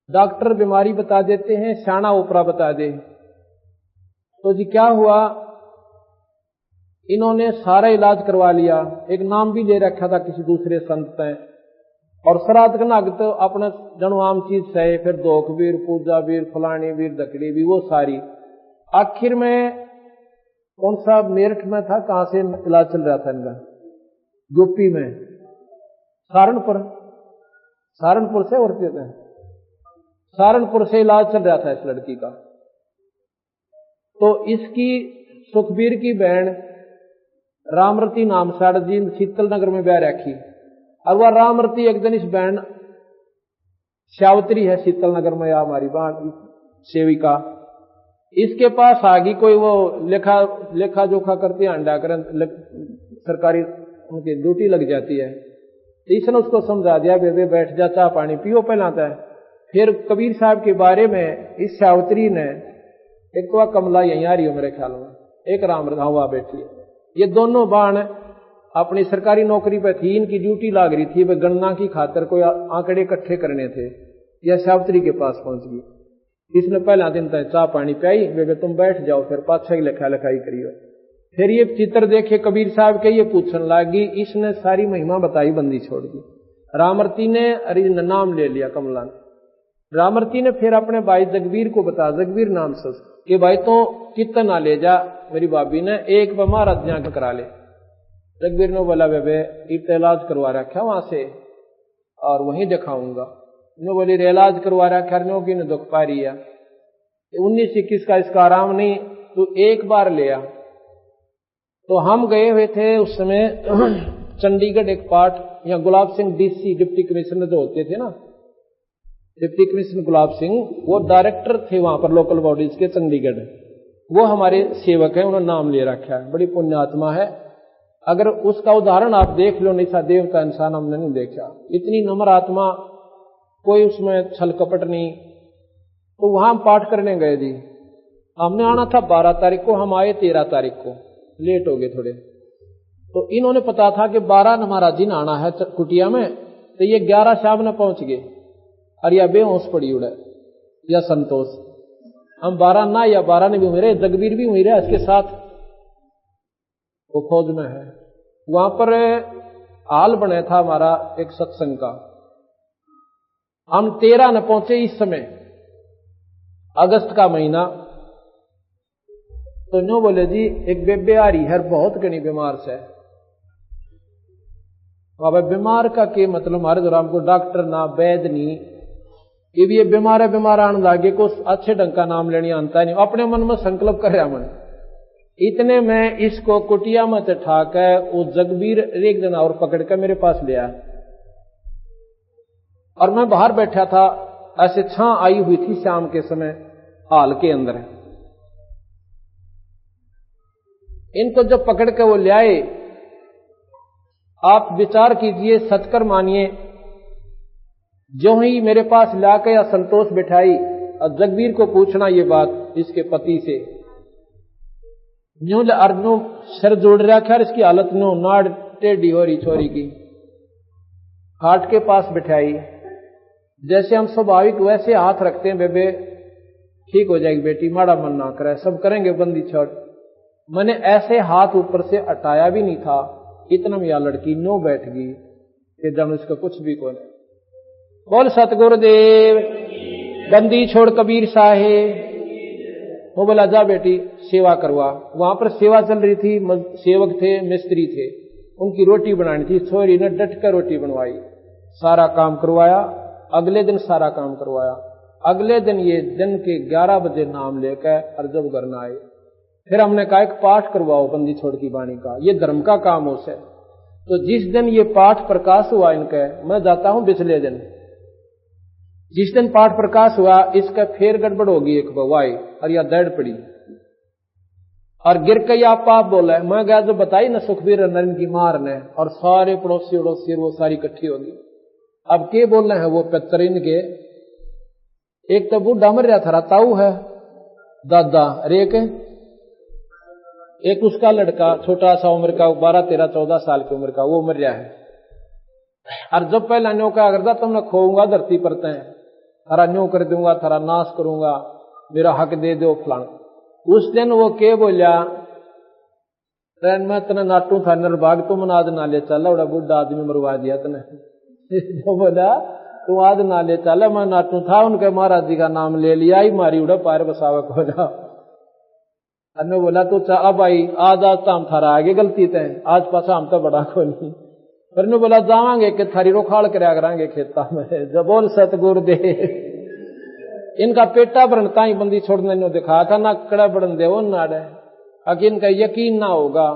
डॉक्टर बीमारी बता देते हैं, शाना ओपरा बता दे। तो जी क्या हुआ, इन्होंने सारा इलाज करवा लिया, एक नाम भी ले रखा था किसी दूसरे संत ने, और श्राद्ध का नग तो अपने जनु आम चीज सहे, फिर दोख वीर, पूजा वीर, फलानी वीर, दकड़ी भी, वो सारी। आखिर में कौन सा मेरठ में था, कहां से इलाज चल रहा था इनका, यूपी में, सहारनपुर से उड़ते थे, सहारनपुर से इलाज चल रहा था इस लड़की का। तो इसकी सुखबीर की बहन रामरती नाम साड़ जी शीतल नगर में ब्याह रखी। और वह रामरती एक दिन इस बहन श्यावत्री है शीतल नगर में, या हमारी बहन सेविका, इसके पास आ गई। कोई वो लेखा जोखा करती है, अंडा कर सरकारी उनकी ड्यूटी लग जाती है। इसने उसको समझा दिया, बेबे बैठ जा, चाह पानी पियो पहलाता है। फिर कबीर साहब के बारे में इस श्यावत्री ने, एक तो कमला यहीं आ रही हो मेरे ख्याल में, एक राम हुआ बैठी है, ये दोनों बाण अपनी सरकारी नौकरी पे थी, इनकी ड्यूटी लाग रही थी, वे गणना की खातर कोई आंकड़े इकट्ठे करने थे। यह श्यावत्री के पास पहुंच गई। इसने पहला दिन तक चाह पानी पियाई, वे तुम बैठ जाओ, फिर पाछा की लिखा लिखाई करियो। फिर ये चित्र देखे कबीर साहब के, ये पूछने लगी। इसने सारी महिमा बताई, बंदी छोड़ दी। रामरती ने अरे नाम ले लिया कमला ने। रामरती ने फिर अपने भाई जगबीर को बता, जगबीर नाम से, कि भाई तो चित्त ना ले जा, मेरी भाभी ने एक बीमार आदमी करा ले। जगबीर ने बोला, बेबे इलाज करवा रखा वहां से और वहीं दिखाऊंगा। ने बोली इलाज करवा रखा की ने दुख पा रही है, 19-21 का इसका आराम नहीं, तो एक बार ले आ। तो हम गए हुए थे उस समय चंडीगढ़ एक पाठ, यहाँ Gulab Singh DC deputy commissioner जो होते थे ना, डिप्टी कमिश्नर गुलाब सिंह, वो डायरेक्टर थे वहां पर लोकल बॉडीज के चंडीगढ़। वो हमारे सेवक है, उन्होंने नाम ले रखा है, बड़ी पुण्यात्मा है। अगर उसका उदाहरण आप देख लो, निशा देवता इंसान हमने नहीं देखा, इतनी नम्र आत्मा, कोई उसमें छल कपट नहीं। तो वहां हम पाठ करने गए जी। हमने आना था 12 तारीख को, हम आए 13 तारीख को, लेट हो गए थोड़े। तो इन्होंने पता था कि 12 हमारा दिन आना है कुटिया में, तो ये 11 शाम में पहुंच गए। और या बेहोश पड़ी उड़े या संतोष, हम 12 ना या 12 ने भी हुई रहे, जगबीर भी हुई रहे इसके साथ, वो फौज में है। वहां पर हाल बना था हमारा एक सत्संग का। हम 13 न पहुंचे इस समय, अगस्त का महीना। तो नो बोले जी एक बेबे आ रही है, बहुत घनी बीमार से। अब बीमार का के मतलब हमारे दौरान को डॉक्टर ना वैद नहीं, ये बीमार है, बीमार आने लागे को अच्छे ढंग का नाम लेने आता नहीं, अपने मन में संकल्प कर रहा मन। इतने में इसको कुटिया में चढ़ा के वो जगबीर एक दिन और पकड़ के मेरे पास ले आया। और मैं बाहर बैठा था, ऐसे छां आई हुई थी शाम के समय हाल के अंदर। इनको जब पकड़ के वो ले आए, आप विचार कीजिए, सचकर मानिए, जो ही मेरे पास लाके या संतोष बिठाई और जगबीर को पूछना ये बात इसके पति से, न्यू अर्जनो सिर जोड़ रखा, इसकी हालत नो नाड़ टेढ़ी हो रही छोरी की। खाट के पास बिठाई, जैसे हम स्वाभाविक वैसे हाथ रखते हैं, बेबे ठीक हो जाएगी बेटी, माड़ा मन ना करे, सब करेंगे बंदी छोड़। मैंने ऐसे हाथ ऊपर से हटाया भी नहीं था, इतना में यह लड़की नो बैठ गई कि जब इसका कुछ भी को नहीं। बोल सतगुरुदेव, बंदी छोड़ कबीर साहेब। वो बोला जा बेटी सेवा करवा। वहां पर सेवा चल रही थी, सेवक थे, मिस्त्री थे, उनकी रोटी बनानी थी। छोरी ने डट कर रोटी बनवाई, सारा काम करवाया। अगले दिन सारा काम करवाया। अगले दिन ये दिन के 11 बजे नाम लेकर अर्जब करना आए। फिर हमने कहा एक पाठ करवाओ बंदी छोड़ की वाणी का, ये धर्म का काम हो से। तो जिस दिन ये पाठ प्रकाश हुआ इनका, मैं जाता हूं पिछले दिन, जिस दिन पाठ प्रकाश हुआ इसका फिर गड़बड़ होगी एक बवाई और या दर्द पड़ी। और गिर के आप पाप बोला। मैं गया जो बताई ना सुखबीर नरेंद्र की मार ने, और सारे पड़ोसी उड़ोसी वो सारी इकट्ठी होगी। अब के बोल रहे हैं वो पेतरीन के, एक तो बूढ़ा मर रहा था ताऊ है दादा, अरे एक उसका लड़का छोटा सा उम्र का 12, 13, 14 साल की उम्र का वो मर रहा है। और जब पहला न्यो क्या करता, तुमने खोऊंगा धरती पर तय, थारा न्यो कर दूंगा, थारा नाश करूंगा, मेरा हक दे दो फलान। उस दिन वो के बोलिया, ट्रेन में तने नाटू था नरभाग, तुम आज ना ले चला, बड़ा बुढ़ा आदमी मरवा दिया तने। जो बोला तू आज ना ले चला, मैं नाटू था, उनके महाराज जी का नाम ले लिया ही, मारी उड़ा पार बसावक हो जा। अन्य बोला तो चला भाई, आज तो हम थारा आगे गलती थे, आज पासा हम तो बड़ा को नहीं। पर ने बोला जावांगे कि थारी रोखाड़ करया करांगे खेता में, जब बोल सतगुरु दे। इनका पेटा भरनता ही बंदी छोड़ने ने दिखाया था ना, कड़ा बढ़न दे वो नाड़े, अगर इनका यकीन ना होगा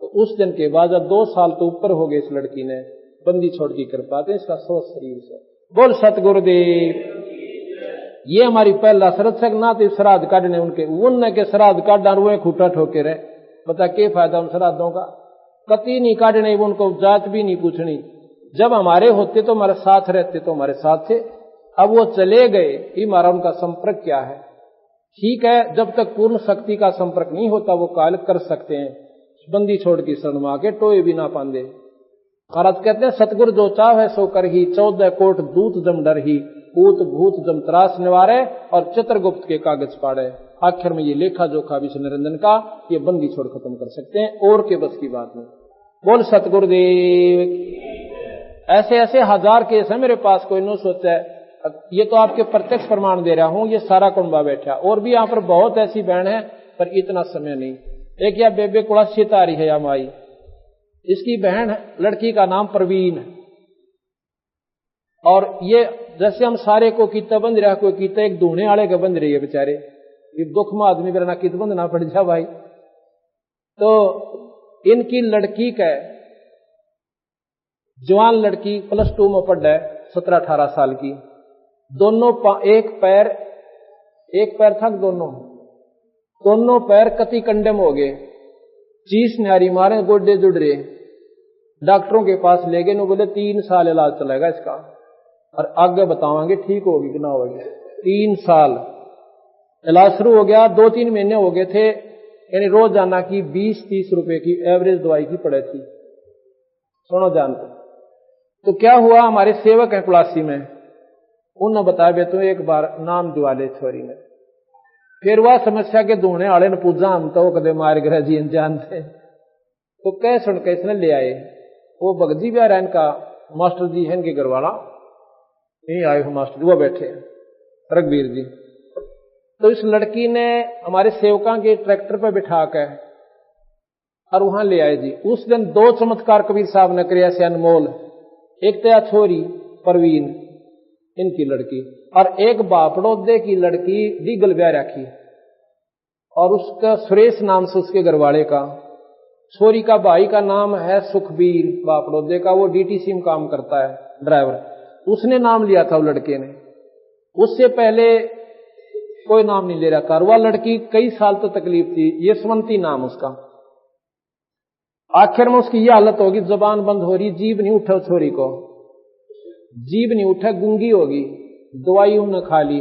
तो उस दिन के बाद जब 2 साल तो ऊपर हो गए इस लड़की ने बंदी छोड़ की कृपा थे, इसका सोच शरीर से बोल सतगुरुदेव। ये हमारी पहला सरक्षक ना तो श्राद्ध काटने उनके, उनने के श्राद्ध काट रुए खूटा ठोके रहे, बता क्या फायदा उन श्राद्धों का, कति नहीं काटने, उनको जात भी नहीं पूछनी। जब हमारे होते तो हमारे साथ रहते तो हमारे साथ थे, अब वो चले गए, ये हमारा उनका संपर्क क्या है। ठीक है, जब तक पूर्ण शक्ति का संपर्क नहीं होता वो काल कर सकते हैं, बंदी छोड़ की शरण में आके टोए भी ना पांदे। महाराज कहते हैं सतगुरु जो चाह है सो कर ही, 14 कोट दूत जम डर ही, पूत भूत जम त्रास निवारे, और चित्रगुप्त के कागज पाड़े। आखिर में ये लेखा जोखा विष्णु निरंजन का ये बंदी छोड़ खत्म कर सकते हैं, और के बस की बात नहीं। बोल सतगुरुदेव। ऐसे ऐसे हजार केस है मेरे पास, कोई न सोचा है। ये तो आपके प्रत्यक्ष प्रमाण दे रहा हूं, ये सारा कुंबा बैठा, और भी यहां पर बहुत ऐसी बहन है, पर इतना समय नहीं। एक या बेबे कुड़ासी तारी है या माई, इसकी बहन है, लड़की का नाम प्रवीण है। और ये जैसे हम सारे को कीता बंद रहा, कोई कीता एक धूने वाले के बंद रही है बेचारे, ये दुख में आदमी मेरा ना कित बंद ना पड़ जा भाई। तो इनकी लड़की का जवान लड़की +2 में पढ़ है, 17-18 साल की, दोनों एक पैर था, दोनों पैर कति कंडम हो गए, चीस न्यारी मारे, गोडे जुड़ रहे। डॉक्टरों के पास ले गए, बोले 3 साल इलाज चलेगा इसका, और आगे बतावांगे ठीक होगी कि ना होगी। 3 साल इलाज शुरू हो गया, 2-3 महीने हो गए थे, यानी रोजाना की 20-30 रुपए की एवरेज दवाई की पड़े थी। सुनो जानते तो क्या हुआ, हमारे सेवक हैं प्लासी में, उन्होंने बताया बे तो एक बार नाम जुआले छोरी ने, फिर वह समस्या के धोने वाले ने पूछा, हम तो कदे मार गए जी जानते, तो कह सुन के इसने ले आए। वो भगत जी भी आ रहा है, इनका मास्टर जी है, इनके घर वाला यही आए हो, मास्टर जी वो बैठे रघबीर जी। तो इस लड़की ने हमारे सेवकों के ट्रैक्टर पर बिठा कर और वहां ले आए जी। उस दिन 2 चमत्कार कबीर साहब ने किया से अनमोल, एक तो छोरी परवीन इनकी लड़की, और एक बापड़ोदे की लड़की डीगल ब्याह रखी, और उसका सुरेश नाम से उसके घरवाले का। छोरी का भाई का नाम है सुखबीर, बापड़ोदे का, वो डीटीसी में काम करता है, ड्राइवर, उसने नाम लिया था वो लड़के ने, उससे पहले कोई नाम नहीं ले रहा था। वह लड़की कई साल तो तकलीफ थी, यशवंती नाम उसका। आखिर में उसकी यह हालत होगी, जुबान बंद हो रही, जीभ नहीं उठे छोरी को, जीभ नहीं उठे, गूंगी होगी। दवाई उन्होंने खा ली,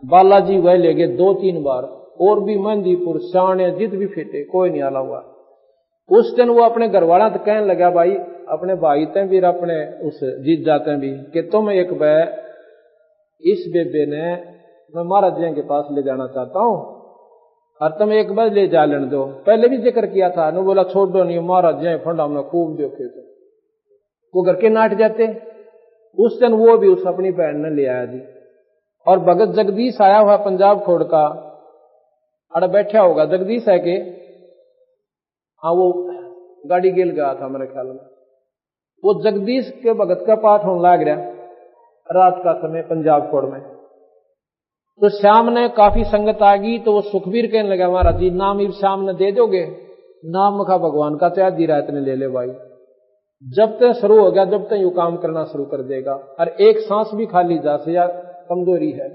बालाजी वह ले गए 2-3 बार, और भी मेहंदीपुर शाने जित भी फेटे, कोई नहीं आला हुआ। उस दिन वो अपने घरवाला तो कहने लगा, भाई अपने भाई ते भी अपने उस जीत जाते भी कि तुम एक बार इस बेबे ने मैं महाराज जी के पास ले जाना चाहता हूं, और तुम एक बार ले जा लेने दो। पहले भी जिक्र किया था, नु बोला छोड़ दो नहीं, महाराज जी फंडा हमने खूब देखे थे, वो घर के नाट जाते। उस दिन वो भी उस अपनी बहन ने ले आया जी, और भगत जगदीश आया हुआ पंजाब खोड़ का, अड़ बैठा होगा जगदीश है के, हाँ वो गाड़ी गेल गया था मेरे ख्याल में। वो जगदीश के भगत का पाठ होने लग रहा रात का समय पंजाब खोड़ में। तो श्याम ने काफी संगत आ गई, तो वो सुखबीर कहने लगा, महाराज जी नाम ही श्याम ने दे दोगे? नाम का भगवान का तो दी रात ने ले ले भाई, जब तक शुरू हो गया, जब तक यू काम करना शुरू कर देगा, और एक सांस भी खाली जा से या कमजोरी है।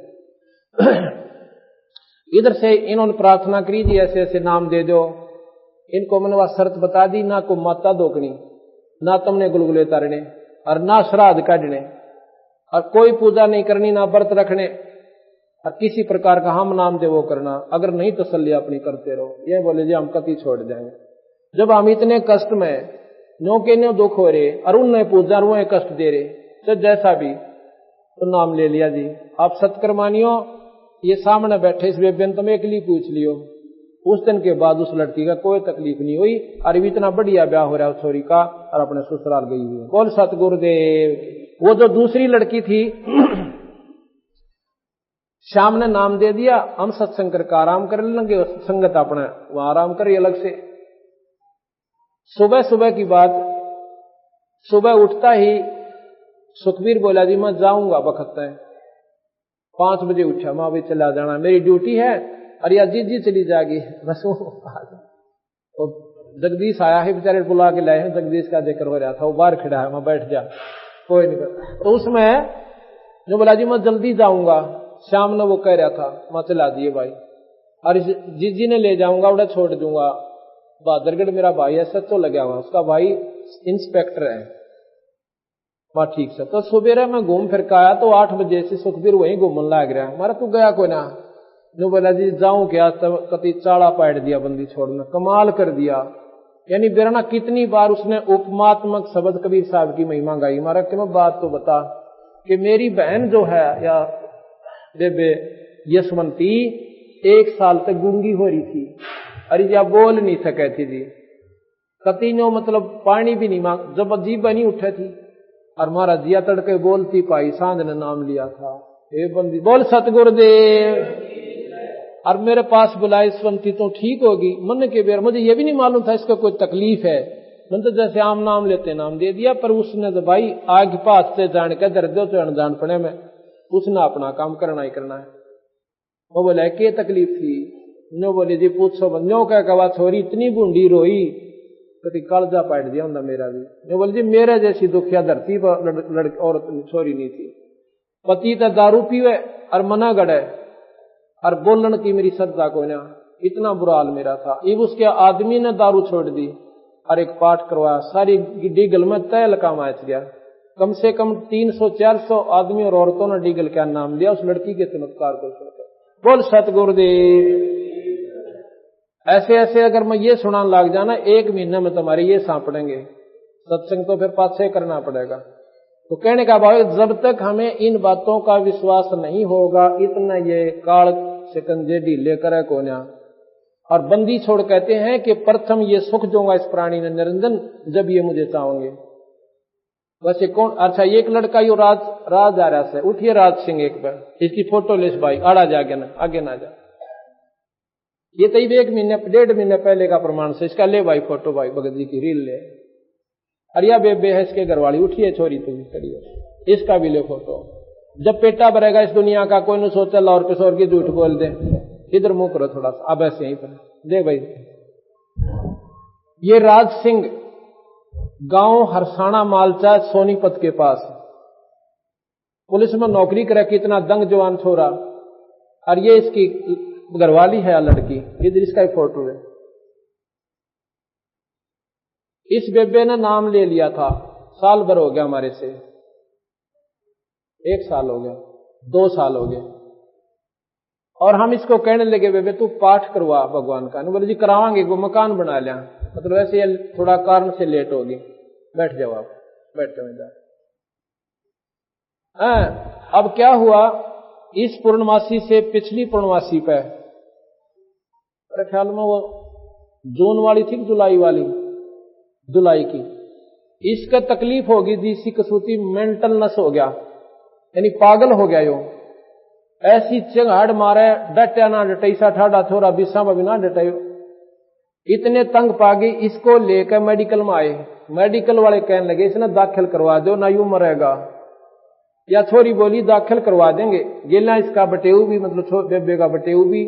इधर से इन्होंने प्रार्थना करी जी, ऐसे ऐसे नाम दे दो, इनको मैंने वह शर्त बता दी, ना को माता दोकनी, ना तुमने गुलगुले तारने और ना श्राद्ध काटने और कोई पूजा नहीं करनी, ना व्रत रखने और किसी प्रकार का हम नाम दे वो करना। अगर नहीं तसल्ली अपनी करते रहो। ये बोले जी हम कति छोड़ देंगे। जब हम इतने कष्ट में नो के नो दुख हो रहे और उनने पूजा वो कष्ट दे रहे, तो जैसा भी तो नाम ले लिया जी। आप सत्कर्मानियों ये सामने बैठे इस बेबेन तुम एक लिए पूछ लियो। उस दिन के बाद उस लड़की का कोई तकलीफ नहीं हुई और इतना बढ़िया ब्याह हो रहा है छोरी का और अपने ससुराल गई हुई। बोल सतगुरुदेव। वो जो दूसरी लड़की थी श्याम ने नाम दे दिया, हम सत्संग करके आराम कर लेंगे, संगत अपने वहां आराम करिए अलग से। सुबह सुबह की बात, सुबह उठता ही सुखबीर बोला जी मैं जाऊंगा वक्त है। 5 बजे उठा, मैं अभी चला जाना मेरी ड्यूटी है। अरे यार जी चली जाएगी बस। वो जगदीश आया है बेचारे बुला के लाए हैं, जगदीश का जिक्र हो रहा था, वो बाहर खड़ा है, मैं बैठ जा कोई नहीं कर। तो उसमें जो बोला जी मैं जल्दी जाऊंगा, श्याम ने वो कह रहा था, मैं चला दिए भाई। और जी ने ले जाऊंगा उड़ा छोड़ दूंगा। बहादुरगढ़ मेरा भाई है, सच्चो लगा हुआ, उसका भाई इंस्पेक्टर है। वह ठीक से तो सुबह मैं घूम फिर के आया तो 8 बजे से सुखबीर वहीं घूमने लग रहा है। मारा तू गया कोई ना? जो बोला जी जाऊं क्या, तब कति चाड़ा पाट दिया बंदी छोड़ना, कमाल कर दिया। यानी बेराना कितनी बार उसने उपमात्मक शब्द कबीर साहब की महिमा गाई। मारा कि मैं बात तो बता कि मेरी बहन जो है या बेबे यशवंती 1 साल तक गूंगी हो रही थी। अरे या बोल नहीं सके थी जी, कति नो मतलब पानी भी नहीं मांग, जब अजीब नहीं उठे थी और मारा जिया तड़के बोलती पाई, सांझ ने नाम लिया था। ए बंदी बोल सतगुरुदेव। और मेरे पास बुलाई यशवंती तो ठीक होगी। मन के बेर मुझे ये भी नहीं मालूम था इसका कोई तकलीफ है। मन तो जैसे आम नाम लेते नाम दे दिया, पर उसने तो भाई आग पास से जान के दर्दों से अनजान पड़े में उसने अपना काम करना ही करना है। वो बोला क्या तकलीफ थी? नो बोले जी पूछो। नो क्या कहा छोरी इतनी बूंदी रोई कभी कालजा पाट दिया होंगे मेरा भी। नो बोले जी मेरे जैसी दुखिया धरती पर औरत छोरी नहीं थी। पति तो दारू पीवे और मना गड़े और बोलन की मेरी श्रद्धा को ना, इतना बुरा हाल मेरा था। इब उसके आदमी ने दारू छोड़ दी और एक पाठ करवाया, सारी डीगल में तय लका मैच गया। कम से कम 300-400 आदमी और औरतों ने डीगल का नाम लिया उस लड़की के चमत्कार को सुनकर। बोल सतगुरुदेव। ऐसे ऐसे अगर मैं ये सुनाने लग जाना 1 महीने में तुम्हारे ये सांपड़ेंगे। सत्संग तो फिर पाछे करना पड़ेगा। तो कहने का भाव जब तक हमें इन बातों का विश्वास नहीं होगा, इतना ये काल शिकंजे ढीले करे कोन्या। और बंदी छोड़ कहते हैं कि प्रथम ये सुख दूंगा इस प्राणी ने निरंजन जब ये मुझे चाहोगे। वैसे कौन? अच्छा एक लड़का यो राज आ रहा है, उठिए राज सिंह एक बार, इसकी फोटो लेस भाई, आड़ा जागे ना आगे ना जा। ये तो 1 महीने 1.5 महीने पहले का प्रमाण से इसका ले भाई फोटो भाई, भगत जी की रील ले। अरिया बेबे है इसके घरवाली, उठिए छोरी तुम खड़ी हो, इसका भी ले फोटो। जब पेटा भरेगा इस दुनिया का कोई न सोचा लाहौर पिसौर की झूठ बोल दे। इधर मुंह करो थोड़ा सा, अब ऐसे यहीं पर दे भाई। ये राज सिंह गांव हरसाना मालचा सोनीपत के पास पुलिस में नौकरी करे, कितना दंग जवान छोरा। और ये इसकी घरवाली है लड़की, इधर इसका ही फोटो है। इस बेबे ने नाम ले लिया था, साल भर हो गया हमारे से, 1 साल हो गया, 2 साल हो गए। और हम इसको कहने लगे बेबे तू पाठ करवा भगवान का। बोले जी करावांगे, वो मकान बना लिया, मतलब ऐसे ये थोड़ा कारण से लेट होगी। बैठ जाओ आप, बैठ जाओ। अब क्या हुआ, इस पूर्णमासी से पिछली पूर्णमासी पे मेरे ख्याल में वो जून वाली थी, जुलाई वाली, जुलाई की, इसका तकलीफ होगी जी, इसी कसूती मेंटलनेस हो गया, यानी पागल हो गया। यो ऐसी चिंगाड़ मारे, डटा ना डटैसा ठाडा थोड़ा बिस्सा में भी ना डटायो, इतने तंग पागी। इसको लेकर मेडिकल में आए, मेडिकल वाले कहने लगे इसने दाखिल करवा दो ना यूं मरेगा। या छोरी बोली दाखिल करवा देंगे, गेला इसका बटेऊ भी, मतलब बेबे का बटेऊ भी,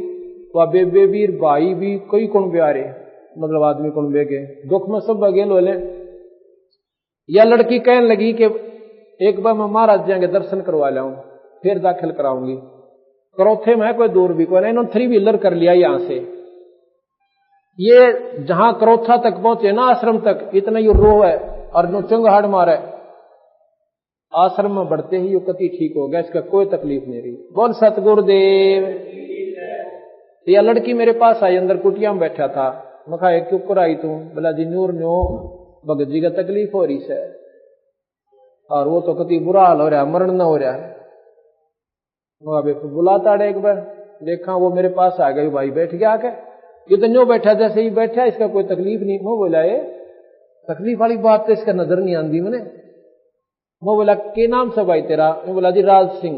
वह बेबे भी, भाई भी, कोई कौन ब्यारे, मतलब आदमी कौन बेगे, दुख में सब बगेल होले। या लड़की कहने लगी कि एक बार मैं महाराज जाएंगे दर्शन करवा लाऊं, फिर दाखिल कराऊंगी। करौथे में कोई दूर भी कोई नहीं, 3 व्हीलर कर लिया यहां से। ये जहां क्रोथा तक पहुंचे ना आश्रम तक, इतना ही रोह है और नो चंगाहट मारे। आश्रम में बढ़ते ही यो कति ठीक हो गया, इसका कोई तकलीफ नहीं रही। बोल सतगुरुदेव। तो यह लड़की मेरे पास आई, अंदर कुटिया में बैठा था। मैं कहा क्यों कर आई तू? बोला जी नूर न्यो भगत जी का तकलीफ हो रही है और वो तो कति बुरा हाल हो रहा है, मरण न हो रहा है। बुलाता एक बार, देखा वो मेरे पास आ गई, भाई बैठ गया आके। ये तो न्यो बैठा जैसे ही बैठा, इसका कोई तकलीफ नहीं। मैं बोला ये तकलीफ वाली बात तो इसका नजर नहीं आती मैंने। मैं बोला के नाम से भाई तेरा? मैं बोला जी राज सिंह।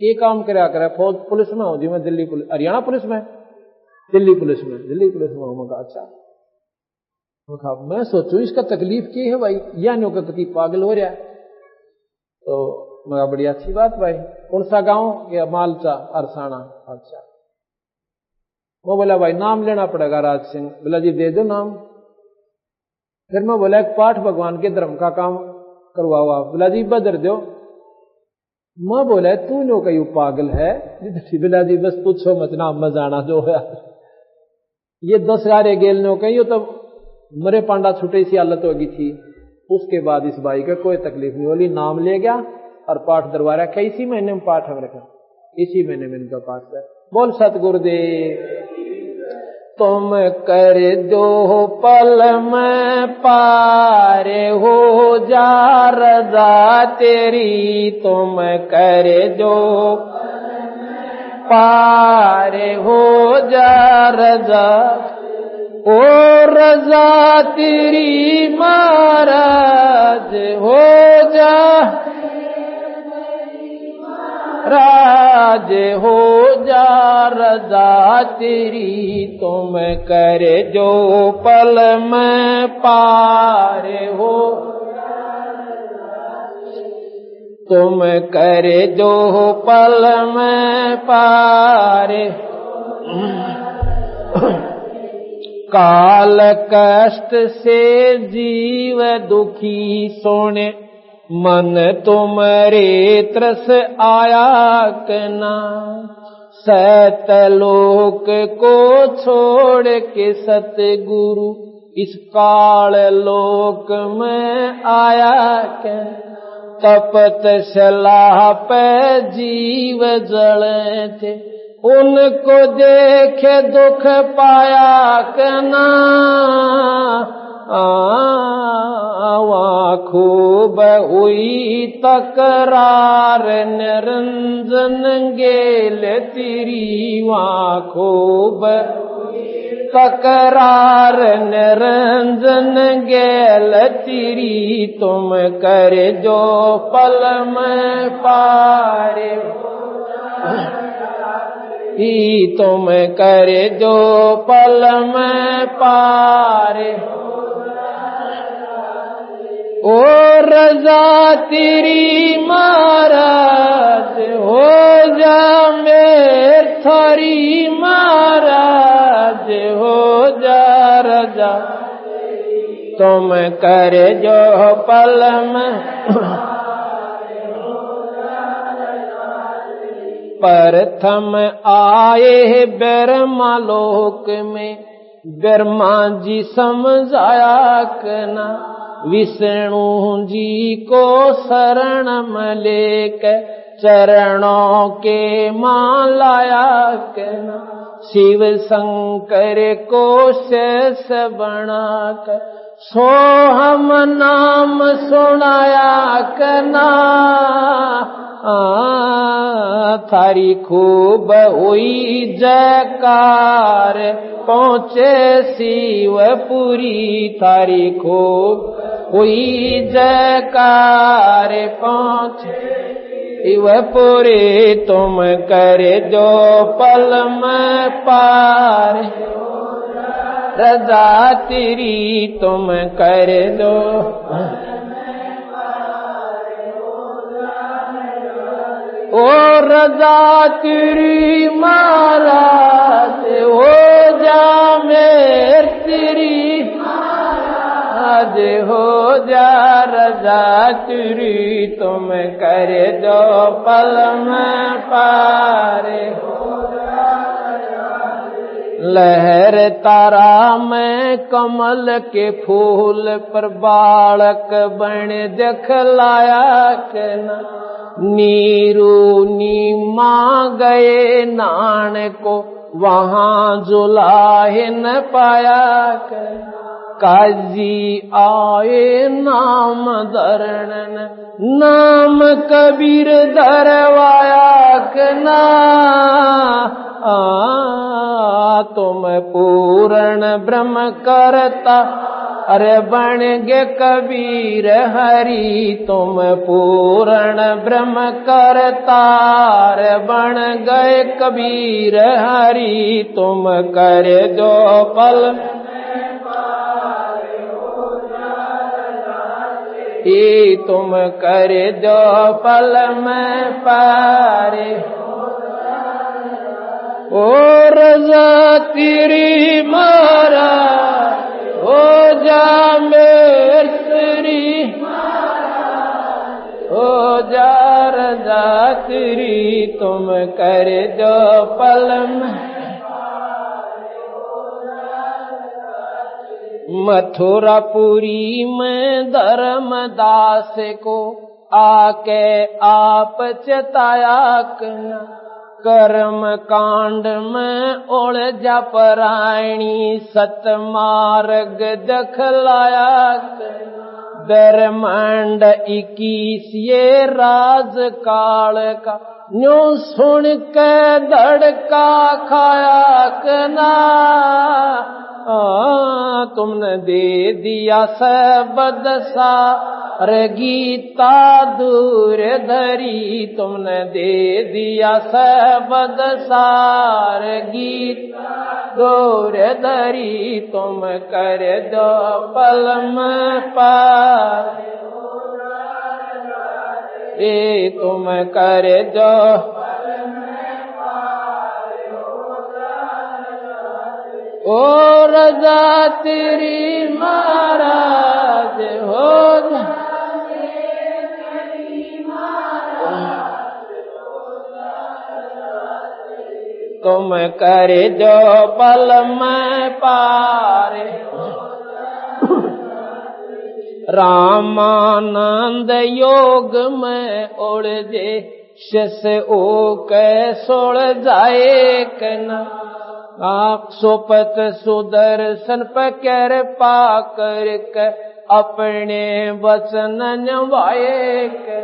के काम कराया करे? फौज पुलिस में हो जी? मैं दिल्ली पुलिस, हरियाणा पुलिस में, दिल्ली पुलिस में, दिल्ली पुलिस में हूं। मैं कहा अच्छा। मैं सोचू इसका तकलीफ की है भाई, या न्यो का कति पागल हो रहा है। तो मैं बड़ी अच्छी बात भाई, कौन सा गांव? या मालचा अरसाना। अच्छा। वो बोला भाई नाम लेना पड़ेगा राज सिंह। बोला जी दे दो नाम। फिर मैं बोला एक पाठ भगवान के धर्म का काम करवाओ आप। बोला जी बदर दो। मैं बोला तू नो कहीं पागल है? बोला जी बस पूछो मत ना, मैं जाना जो है। ये 10 गारे गेल नो कहीं तो मरे पांडा छुटे सी हालत होगी थी। उसके बाद इस भाई का कोई तकलीफ नहीं बोली, नाम ले गया और पाठ दरवा रखा। इसी महीने में पाठ हम रखा, इसी महीने में इनका पाठ है। बोल सतगुरुदेव। तुम कर दो पल में पार हो जा रजा तेरी, तुम कर दो पार हो जा रजा, ओ रजा तेरी महाराज हो जा, राज हो जा रजा तेरी, तुम कर जो पल में पार हो, तुम कर जो पल में पार। काल कष्ट से जीव दुखी सोने, मन तुमरे त्रस आया कना, सतलोक को छोड़ के सतगुरु इस काल लोक में आया कना, तपत सलाह पे जीव जले थे, उनको देखे दुख पाया कना, वहाँ खूब हुई तकरार निरंजन गेल तेरी, वहाँ खूब तकरार निरंजन गेल तेरी, तुम कर जो पल में पार, तुम कर जो पल में पार, ओ रजा तेरी महाराज हो जा मेर थारी, महाराज हो जा रजा, तुम कर जो पल में। प्रथम आए ब्रह्मा लोक में, ब्रह्मा जी समझाया कना, विष्णु जी को शरण में लेकर चरणों के मालाया कना, शिव शंकर को शेष बनाकर सोहम नाम सुनाया कना, थारी खूब हुई जयकार पहुँचे शिवपुरी, थारी खूब हुई जयकार पहुँचे शिवपुरी, तुम कर जो पल में पार, रजा तेरी तुम कर दो, ओ रजा तेरी महाराज हो जा मेर तेरी, आज हो जा रजा तेरी, तुम कर दो पल में पार, लहर तारा में कमल के फूल पर बालक बन दिखलाया के न नीरू नीमा गए नान को वहां जुलाहे न पाया के काजी आए नाम दरणन नाम कबीर दरवाया के ना तुम पूर्ण ब्रह्म करता अरे बन गे कबीर हरि तुम पूर्ण ब्रह्म करता अरे बन गए कबीर हरि तुम करे जो पल ये तुम करे जो पल में पारे ओ रजा तेरी मारा हो जा मेरी हो जा रजा तेरी तुम करे जो पल में मथुरापुरी में धर्मदास को आके आप चताया कर्म कांड में उलझा परायणी सतमार्ग दखलाया ब्रह्मांड 21 ये राज काल का न्यू सुन के धड़का खाया कना तुमने दे दिया सबद सा रे गीता दूर धरी तुमने दे दिया सबद सार गीता दूर धरी तुम कर दो पल में पार ए तुम कर दो ओ रजा तेरी महाराज हो तुम करे जो पल में पारे रामानंद योग में उड़जे शिष ओ कै सोड़ जाए कना आप सोपत सुदर्शन पकर पाकर के अपने वचन नवाए के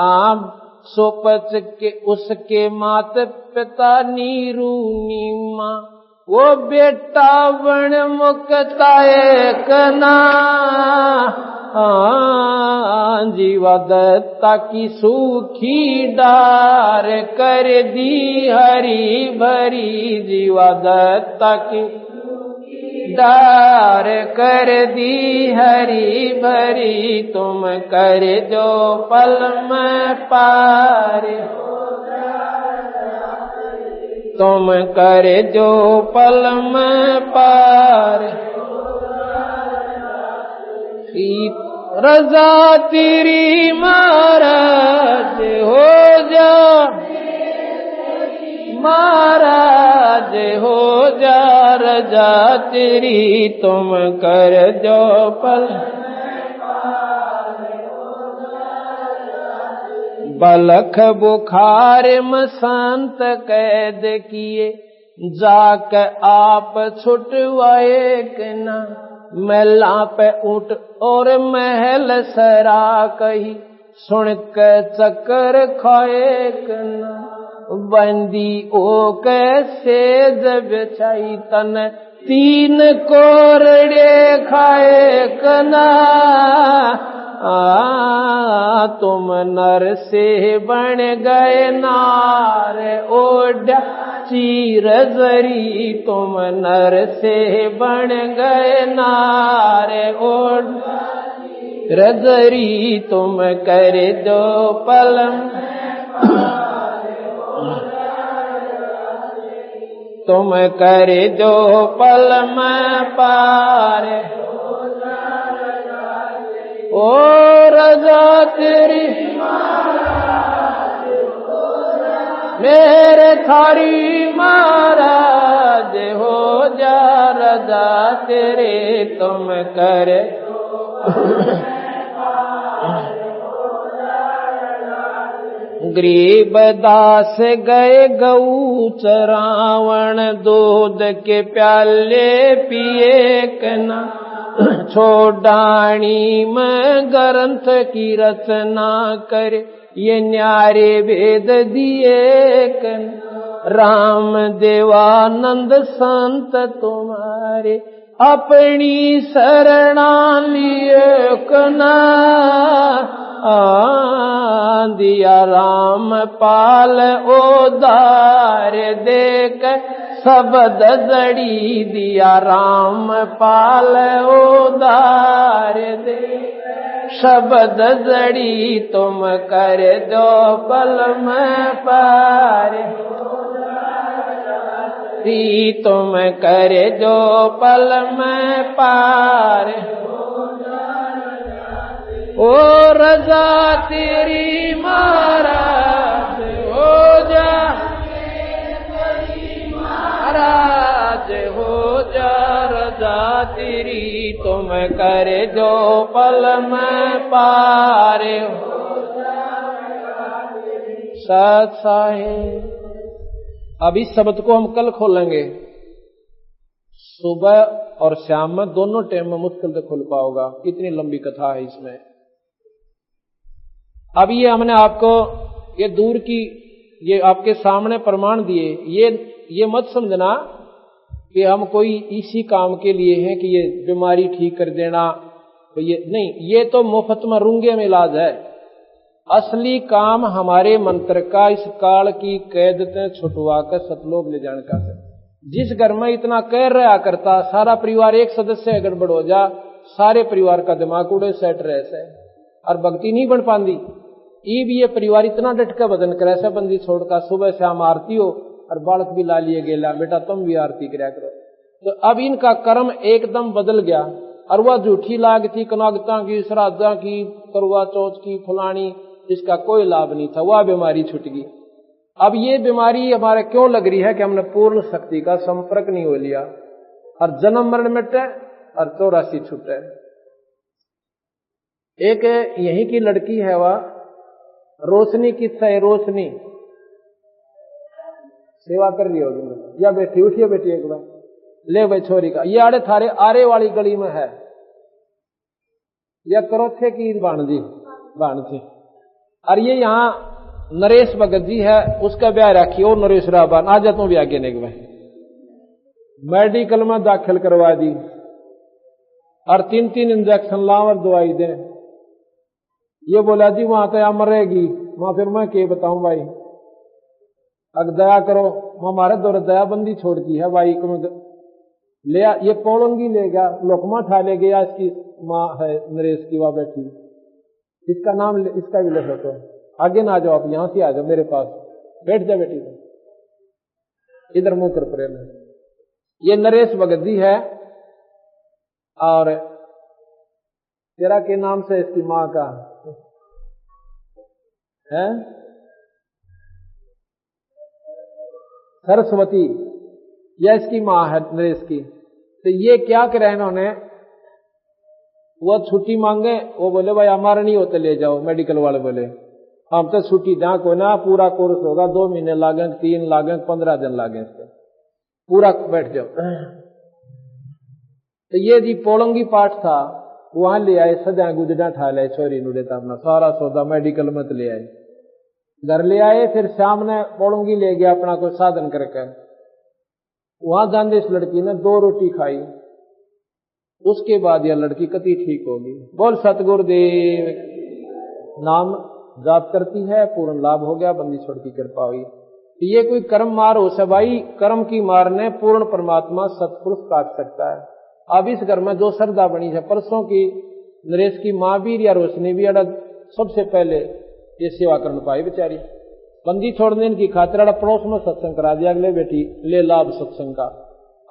आप सोपत के उसके मात पिता नीरू नीमा वो बेटा बन मुक्ताए कना जीवा दत्ता की सूखी डार कर दी हरी भरी जीवा दत्ता की डार कर दी हरी भरी तुम कर जो पल में पार तुम कर जो पल में पार रजा तेरी महाराज हो जा महाराज हो जा रजा तेरी तुम कर जो पल बलख बुखार में संत कैद किए जाके आप छुटवाए के ना महला पे उठ और महल सरा कही सुन के चक्कर खाए कना बंदी ओ कैसे जब बिछाई तन 3 कोरड़े खाए कना तुम नर से बन गए नार ओढ़ा चीर जरी तुम नर से बन गए नार ओढ़ रजरी तुम कर दो पलम तुम कर दो पल में पार ओ रजा तेरी मेरे थारी महाराज महाराज हो जा रजा तेरे तुम करे। गरीब दास गए गऊ चरावण, दूध के प्याले पिए कना, छोड़ाणी में ग्रंथ की रचना करे, ये न्यारे वेद दिए कन। राम देवानंद संत तुम्हारे, अपनी शरणा लिए कना, दिया राम पाल उदार देख शब्द जड़ी, दिया राम पाल उदार दे शब्द जड़ी, तुम कर दो पल में पार, तुम कर दो पल में पार। ओ रजा तेरी महाराज हो जा, महाराज हो जा रजा तेरी, तुम कर जो पल में पार। सत साहिब। अब इस शब्द को हम कल खोलेंगे, सुबह और शाम में दोनों टाइम में मुश्किल से खुल पाओगा, कितनी लंबी कथा है इसमें। अब ये हमने आपको ये दूर की, ये आपके सामने प्रमाण दिए, ये मत समझना कि हम कोई इसी काम के लिए हैं कि ये बीमारी ठीक कर देना, तो ये नहीं, ये तो मुफ्त में रूंगे में इलाज है। असली काम हमारे मंत्र का इस काल की कैद से छुटवा कर सतलोक ले जाने का है। जिस घर में इतना कह रहा करता, सारा परिवार एक सदस्य गड़बड़ हो जा, सारे परिवार का दिमाग उड़े सेट रहे से और भक्ति नहीं बन पाती। ये परिवार इतना डटका बदन करे से बंदी छोड़कर सुबह शाम आरती हो और बालक भी ला लिए गेला, बेटा तुम भी आरती कराया करो। तो अब इनका कर्म एकदम बदल गया और वह झूठी लागती कनागता की, श्राद्धा की, करवा चौथ की, फलानी, इसका कोई लाभ नहीं था, वह बीमारी छूट गई। अब ये बीमारी हमारे क्यों लग रही है कि हमने पूर्ण शक्ति का संपर्क नहीं हो लिया और जन्म मरण मिटे और 84 छूटे। एक यहीं की लड़की है, वह रोशनी किस्सा है, रोशनी सेवा कर रही होगी या बैठी, उठिए बेटी एक बार, ले भाई छोरी का, ये आड़े थारे आरे वाली गली में है, या करोथे की भाणजी, और ये यहाँ नरेश भगत जी है, उसका ब्याह रखी, और नरेश राबान आ जाता हूँ ब्याह के भाई, मेडिकल में दाखिल करवा दी और 3-3 इंजेक्शन लाओ और दवाई दे। ये बोला जी वहां तो मरेगी, वहां फिर मैं क्या बताऊं भाई, अगर दया करो, हमारे दौर दया बंदी छोड़ दी है भाई को ले, ये पोलंगी ले गया, लोकमा ठा ले गया, इसकी माँ है नरेश की, वहां बैठी, इसका नाम इसका भी ले सकते हो, आगे ना आ जाओ, आप यहां से आ जाओ मेरे पास, बैठ जा बेटी, इधर मुंह कर प्रेम है। ये नरेश भगत जी है और तेरा के नाम से इसकी माँ का है सरस्वती, यह इसकी माँ है नरेश की। तो ये क्या करे इन्होंने, वो छुट्टी मांगे, वो बोले भाई हमारा नहीं होते ले जाओ, मेडिकल वाले बोले हम तो छुट्टी जहां को ना, पूरा कोर्स होगा, 2 महीने लागे, 3 लागे, 15 दिन लागे, इसको पूरा बैठ जाओ। तो ये जी पोलंगी पाठ था, वहां ले आए, सजा गुजरा ठा ले, छोरी नु देता अपना सारा सौदा मेडिकल मत ले आए, घर ले आए, फिर शाम ने पोलंगी ले गया अपना कोई साधन करके, वहां जाने इस लड़की ने 2 रोटी खाई, उसके बाद यह लड़की कति ठीक होगी। बोल सतगुरुदेव, नाम जाप करती है, पूर्ण लाभ हो गया, बंदी छोड़ की कृपा हुई। ये कोई कर्म मार हो से भाई, कर्म की मार ने पूर्ण परमात्मा सतपुरुष काट सकता है। अब इस घर में जो श्रद्धा बनी है, परसों की नरेश की माँ भी या रोशनी भी अड़ा सबसे पहले ये सेवा करने पाई बेचारी, बंदी छोड़ने की खातिर अड़ा पड़ोस में सत्संग करा दिया, अगले बेटी ले लाभ सत्संग का,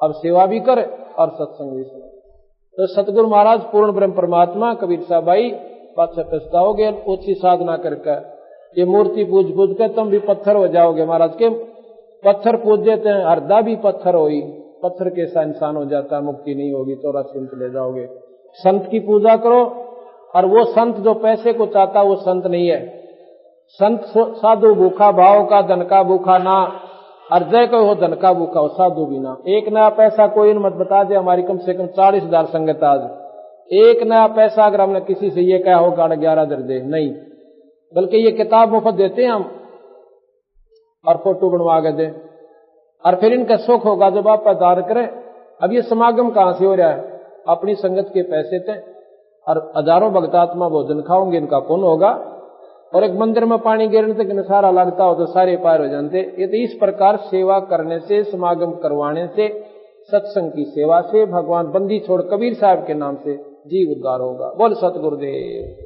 अब सेवा भी कर और सत्संग भी सुन। तो सतगुरु महाराज पूर्ण ब्रह्म परमात्मा कबीर साहब भाई पाछे पछताओगे, ओछी साधना करके, ये मूर्ति पूज के तुम भी पत्थर हो जाओगे महाराज के, पत्थर पूज देते हैं, हरदा भी पत्थर होई, पत्थर के सा इंसान हो जाता है, मुक्ति नहीं होगी, 84 में चले जाओगे। संत की पूजा करो, और वो संत जो पैसे को चाहता वो संत नहीं है। संत साधु भूखा भाव का, धन का भूखा ना, अर्जय को हो धन का भूखा हो, साधु भी ना। एक नया पैसा कोई मत बता दे, हमारी कम से कम 40,000 संगत आज, एक नया पैसा अगर हमने किसी से ये कहा हो 11 दर दे, नहीं, बल्कि ये किताब मुफ्त देते हैं हम, और फोटो बनवा के दें, और फिर इनका सुख होगा जब आप प्रचार करें। अब ये समागम कहां से हो रहा है? अपनी संगत के पैसे थे, और हजारों भक्तात्मा भोजन खाओगे, इनका पुण्य होगा। और एक मंदिर में पानी गिरने तक नसारा लगता हो तो सारे पार हो जाते। ये तो इस प्रकार सेवा करने से, समागम करवाने से, सत्संग की सेवा से, भगवान बंदी छोड़ कबीर साहब के नाम से जीव उद्धार होगा। बोल सतगुरुदेव।